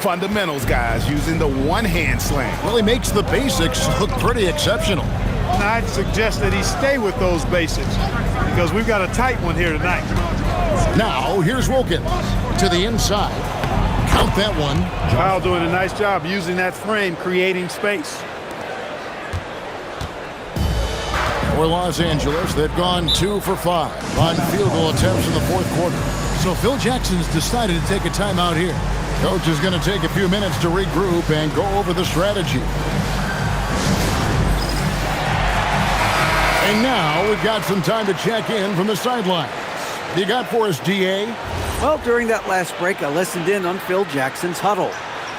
Speaker 4: Fundamentals, guys, using the one-hand slam.
Speaker 1: Well, he makes the basics look pretty exceptional.
Speaker 2: And I'd suggest that he stay with those basics because we've got a tight one here tonight.
Speaker 1: Now, here's Wilkins to the inside. Count that one.
Speaker 2: Kyle doing a nice job using that frame, creating space.
Speaker 1: For Los Angeles, they've gone 2 for 5 on field goal attempts in the fourth quarter. So Phil Jackson's decided to take a timeout here. Coach is going to take a few minutes to regroup and go over the strategy. And now we've got some time to check in from the sidelines. You got for us, DA?
Speaker 7: Well, during that last break, I listened in on Phil Jackson's huddle.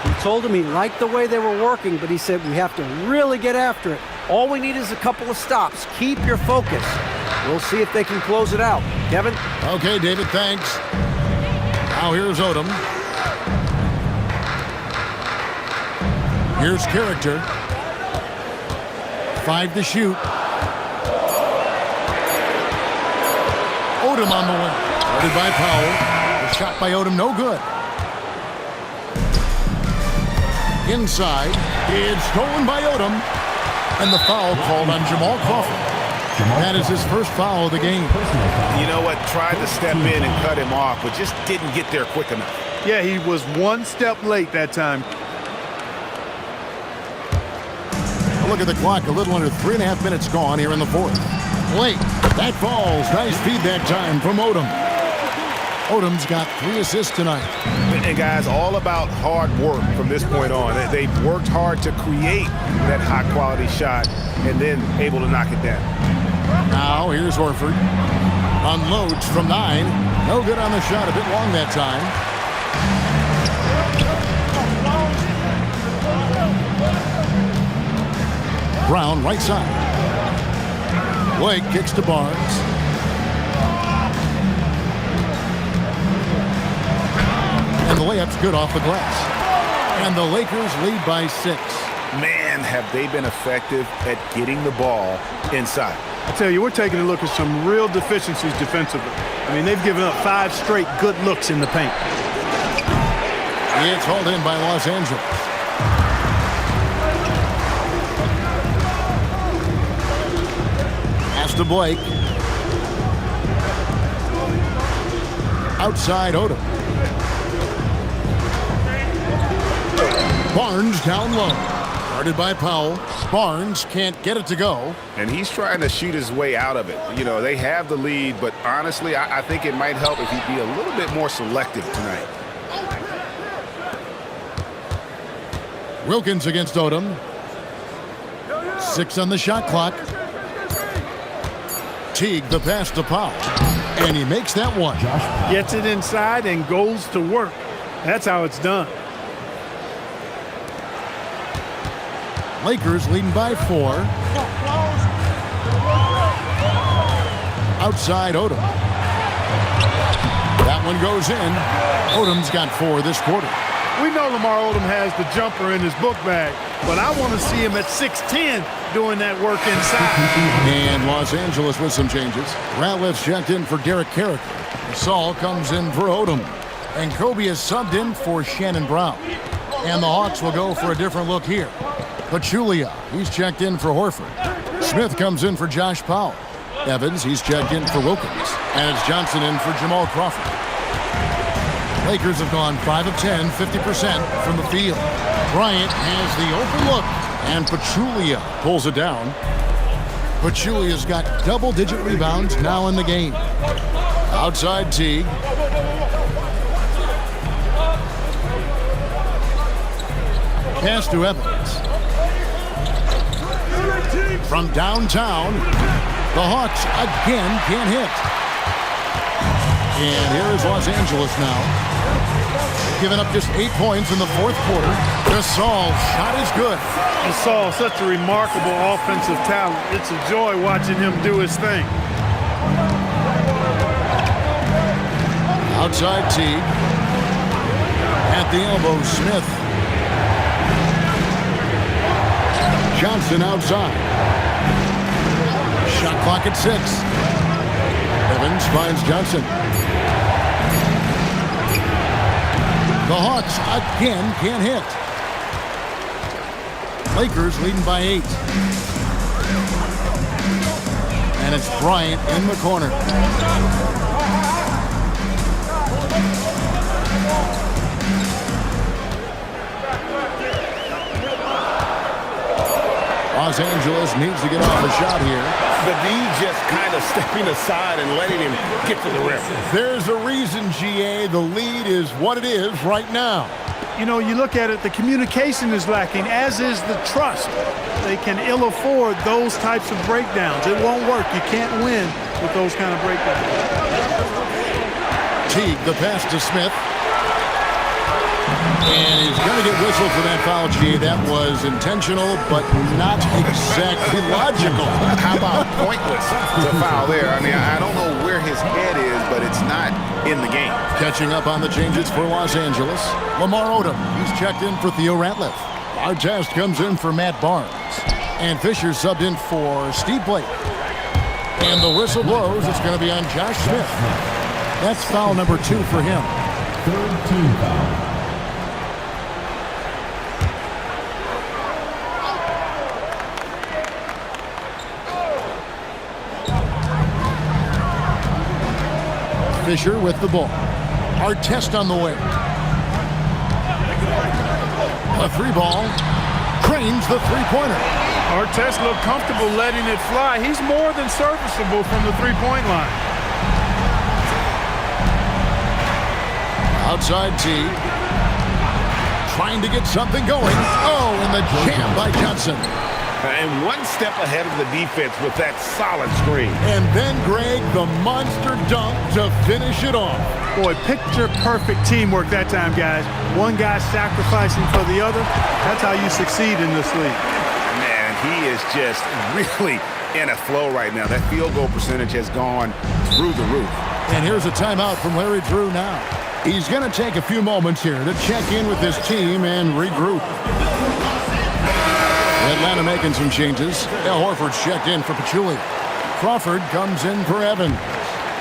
Speaker 7: He told him he liked the way they were working, but he said we have to really get after it. All we need is a couple of stops. Keep your focus. We'll see if they can close it out. Kevin?
Speaker 1: Okay, David, thanks. Now here's Odom. Here's Character. 5 to shoot. Odom on the wing. Guarded by Powell. The shot by Odom, no good. Inside. It's stolen by Odom. And the foul called on Jamal Crawford. That is his first foul of the game.
Speaker 4: You know what? Tried to step in and cut him off, but just didn't get there quick enough.
Speaker 2: Yeah, he was one step late that time.
Speaker 1: Look at the clock. A little under 3.5 minutes gone here in the fourth. Late. That falls. Nice feed that time from Odom. Odom's got 3 assists tonight.
Speaker 4: And guys, all about hard work from this point on. They've worked hard to create that high-quality shot and then able to knock it down.
Speaker 1: Now here's Horford. Unloads from 9. No good on the shot. A bit long that time. Brown right side. Blake kicks to Barnes. And the layup's good off the glass. And the Lakers lead by 6.
Speaker 4: Man, have they been effective at getting the ball inside.
Speaker 2: I tell you, we're taking a look at some real deficiencies defensively. I mean, they've given up 5 straight good looks in the paint.
Speaker 1: It's hauled in by Los Angeles. Pass to Blake. Outside Odom. Barnes down low. Guarded by Powell. Barnes can't get it to go.
Speaker 4: And he's trying to shoot his way out of it. You know, they have the lead, but honestly, I think it might help if he'd be a little bit more selective tonight.
Speaker 1: Wilkins against Odom. 6 on the shot clock. Teague the pass to Powell. And he makes that one.
Speaker 2: Gets it inside and goes to work. That's how it's done.
Speaker 1: Lakers leading by 4. Outside Odom. That one goes in. Odom's got 4 this quarter.
Speaker 2: We know Lamar Odom has the jumper in his book bag, but I want to see him at 6'10", doing that work inside.
Speaker 1: And Los Angeles with some changes. Ratliff's checked in for Derek Carrick. Saul comes in for Odom. And Kobe is subbed in for Shannon Brown. And the Hawks will go for a different look here. Pachulia, he's checked in for Horford. Smith comes in for Josh Powell. Evans, he's checked in for Wilkins. And it's Johnson in for Jamal Crawford. Lakers have gone 5 of 10, 50% from the field. Bryant has the open look, and Pachulia pulls it down. Pachulia's got double-digit rebounds now in the game. Outside Teague. Pass to Evans. From downtown, the Hawks again can't hit. And here is Los Angeles now. Giving up just 8 points in the fourth quarter. Gasol's shot is good.
Speaker 2: Gasol, such a remarkable offensive talent. It's a joy watching him do his thing.
Speaker 1: Outside Teague. At the elbow, Smith. Johnson outside. Shot clock at 6. Evans finds Johnson. The Hawks again can't hit. Lakers leading by 8. And it's Bryant in the corner. Los Angeles needs to get off a shot here.
Speaker 5: The D just kind of stepping aside and letting him get to the rim.
Speaker 1: There's a reason, GA. The lead is what it is right now.
Speaker 2: you know, you look at it, the communication is lacking, as is the trust. They can ill afford those types of breakdowns. It won't work. You can't win with those kind of breakdowns.
Speaker 1: Teague, the pass to Smith. And he's going to get whistled for that foul, G. That was intentional, but not exactly logical.
Speaker 4: How about pointless to foul there? I mean, I don't know where his head is, but it's not in the game.
Speaker 1: Catching up on the changes for Los Angeles, Lamar Odom. He's checked in for Theo Ratliff. Artest comes in for Matt Barnes. And Fisher subbed in for Steve Blake. And the whistle blows. It's going to be on Josh Smith. That's foul number 2 for him.
Speaker 6: Third team foul.
Speaker 1: Fisher with the ball. Artest on the way. A 3-ball. Cranes the 3-pointer.
Speaker 2: Artest looked comfortable letting it fly. He's more than serviceable from the 3-point line.
Speaker 1: Outside Teague. Trying to get something going. Oh, and the jam by Johnson.
Speaker 3: And one step ahead of the defense with that solid screen.
Speaker 1: And then, Greg, the monster dunk to finish it off.
Speaker 2: Boy, picture-perfect teamwork that time, guys. One guy sacrificing for the other. That's how you succeed in this league.
Speaker 4: Man, he is just really in a flow right now. That field goal percentage has gone through the roof.
Speaker 1: And here's a timeout from Larry Drew now. He's going to take a few moments here to check in with his team and regroup. Atlanta making some changes. Al Horford's checked in for Pachulia. Crawford comes in for Evans.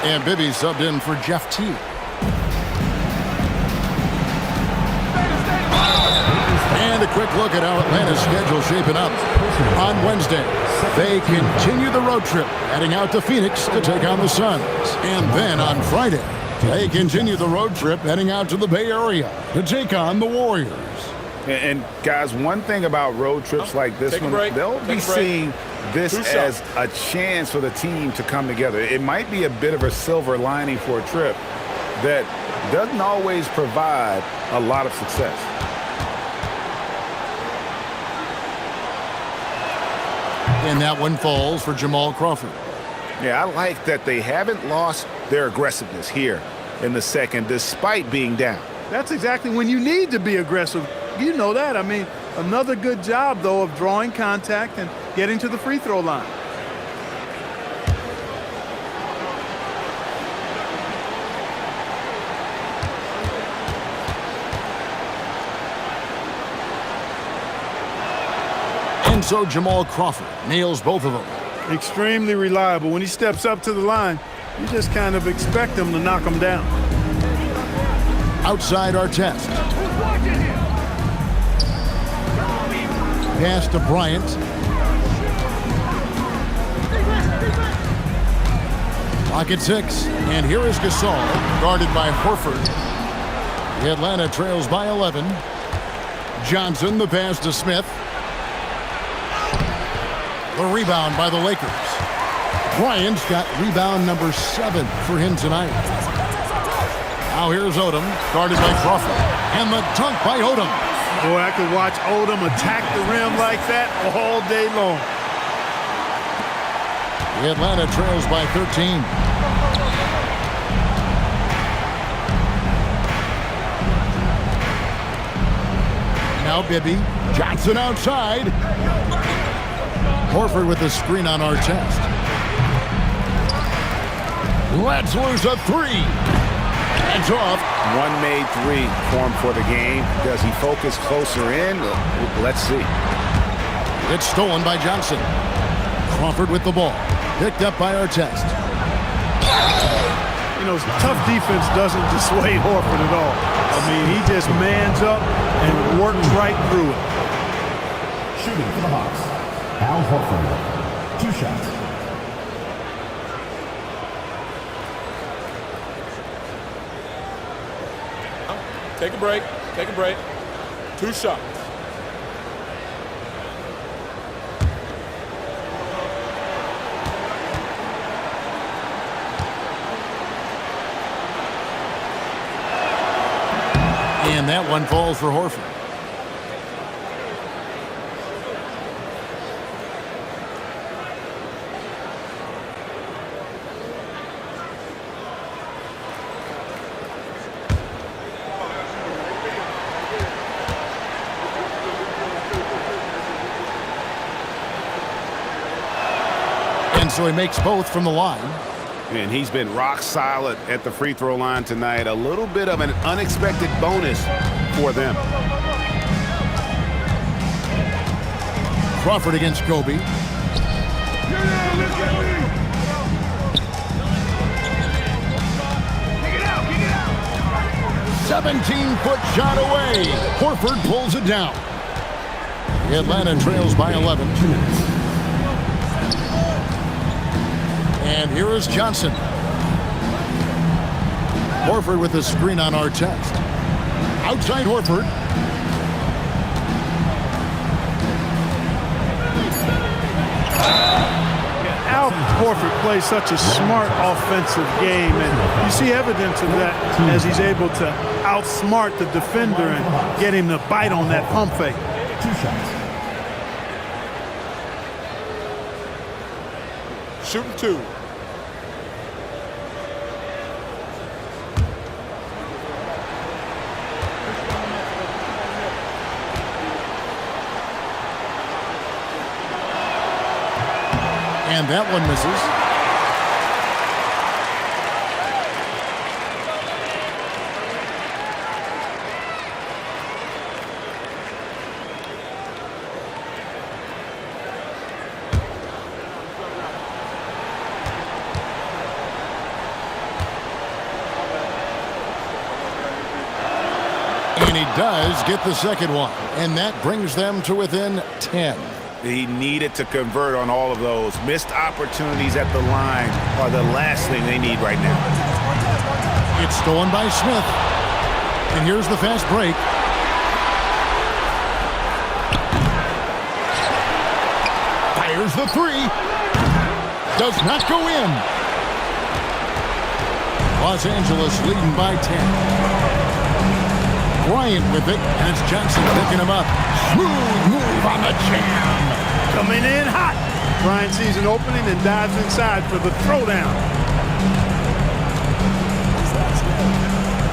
Speaker 1: And Bibby subbed in for Jeff Teague. And a quick look at how Atlanta's schedule shaping up. On Wednesday, they continue the road trip, heading out to Phoenix to take on the Suns. And then on Friday, they continue the road trip, heading out to the Bay Area to take on the Warriors.
Speaker 4: And guys, one thing about road trips like this one, they'll be seeing this as a chance for the team to come together. It might be a bit of a silver lining for a trip that doesn't always provide a lot of success.
Speaker 1: And that one falls for Jamal Crawford.
Speaker 4: Yeah, I like that they haven't lost their aggressiveness here in the second, despite being down.
Speaker 2: That's exactly when you need to be aggressive. You know that. I mean, another good job, though, of drawing contact and getting to the free throw line.
Speaker 1: And so Jamal Crawford nails both of them.
Speaker 2: Extremely reliable. When he steps up to the line, you just kind of expect him to knock him down.
Speaker 1: Outside Artest. Pass to Bryant. Clock at 6. And here is Gasol, guarded by Horford. The Atlanta trails by 11. Johnson, the pass to Smith. The rebound by the Lakers. Bryant's got rebound number 7 for him tonight. Now here's Odom, guarded by Crawford. And the dunk by Odom.
Speaker 2: Boy, I could watch Odom attack the rim like that all day long.
Speaker 1: The Atlanta trails by 13. Now Bibby. Johnson outside. Horford with the screen on Artest. Let's lose a 3. It's off.
Speaker 4: One made 3 for him for the game. Does he focus closer in? Let's see.
Speaker 1: It's stolen by Johnson. Crawford with the ball. Picked up by Artest.
Speaker 2: You know, tough defense doesn't dissuade Horford at all. I mean, he just mans up and works right through it.
Speaker 6: Shooting for the Hawks, Al Horford. 2 shots.
Speaker 8: Take a break. Take a break. 2 shots.
Speaker 1: And that one falls for Horford. And so he makes both from the line.
Speaker 4: And he's been rock solid at the free throw line tonight. A little bit of an unexpected bonus for them.
Speaker 1: Crawford against Kobe. 17-foot shot away. Horford pulls it down. Atlanta trails by 11. And here is Johnson. Horford with the screen on Artest. Outside Horford.
Speaker 2: Al Horford plays such a smart offensive game, and you see evidence of that as he's able to outsmart the defender and get him to bite on that pump fake.
Speaker 6: 2 shots.
Speaker 8: Shooting 2.
Speaker 1: And that one misses. And he does get the second one. And that brings them to within 10.
Speaker 4: He needed to convert on all of those. Missed opportunities at the line are the last thing they need right now.
Speaker 1: It's stolen by Smith. And here's the fast break. Fires the three. Does not go in. Los Angeles leading by 10. Bryant with it, and it's Johnson picking him up. Smooth move on the jam.
Speaker 2: Coming in hot. Bryant sees an opening and dives inside for the throwdown.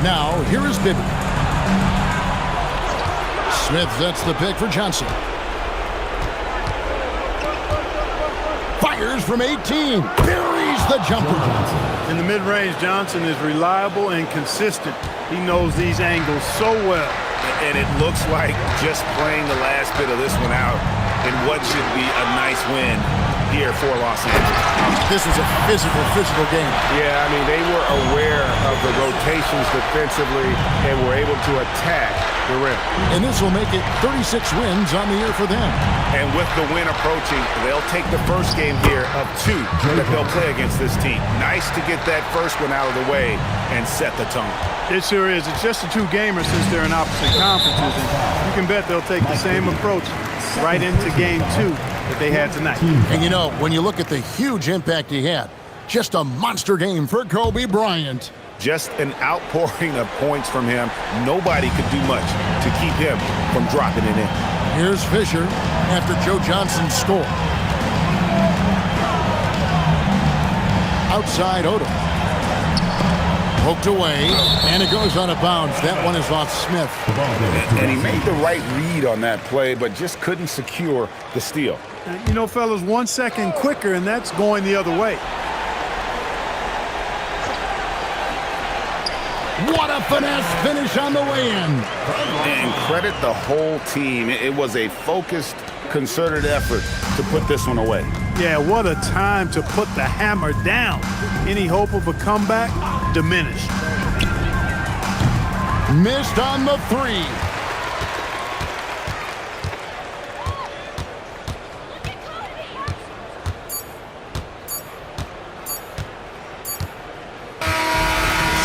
Speaker 1: Now, here is Bibby. Smith sets the pick for Johnson. Fires from 18. Buries the jumper.
Speaker 2: In the mid-range, Johnson is reliable and consistent. He knows these angles so well.
Speaker 4: And it looks like just playing the last bit of this one out in what should be a nice win here for Los Angeles.
Speaker 1: This was a physical game.
Speaker 3: Yeah, I mean, they were aware of the rotations defensively and were able to attack the rim.
Speaker 1: And this will make it 36 wins on the year for them.
Speaker 4: And with the win approaching, they'll take the first game here of 2 that they'll play against this team. Nice to get that first one out of the way and set the tone.
Speaker 2: It sure is. It's just a 2-gamer since they're in opposite conferences. And you can bet they'll take the same approach right into game 2 that they had tonight.
Speaker 1: And you know, when you look at the huge impact he had, just a monster game for Kobe Bryant.
Speaker 4: Just an outpouring of points from him. Nobody could do much to keep him from dropping it in.
Speaker 1: Here's Fisher after Joe Johnson's score. Outside Odom. Poked away, and it goes out of bounds. That one is off Smith.
Speaker 3: And he made the right read on that play, but just couldn't secure the steal.
Speaker 2: You know, fellas, 1 second quicker, and that's going the other way.
Speaker 1: What a finesse finish on the way in.
Speaker 3: And credit the whole team. It was a focused, concerted effort to put this one away.
Speaker 2: Yeah, what a time to put the hammer down. Any hope of a comeback? Diminished.
Speaker 1: Missed on the 3.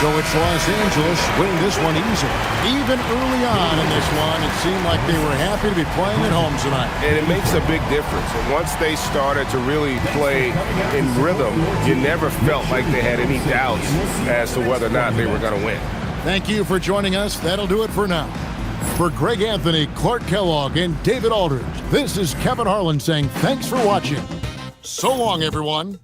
Speaker 1: So it's Los Angeles winning this one easily. Even early on in this one, it seemed like they were happy to be playing at home tonight.
Speaker 3: And it makes a big difference. And once they started to really play in rhythm, you never felt like they had any doubts as to whether or not they were going to win.
Speaker 1: Thank you for joining us. That'll do it for now. For Greg Anthony, Clark Kellogg, and David Aldridge, this is Kevin Harlan saying thanks for watching. So long, everyone.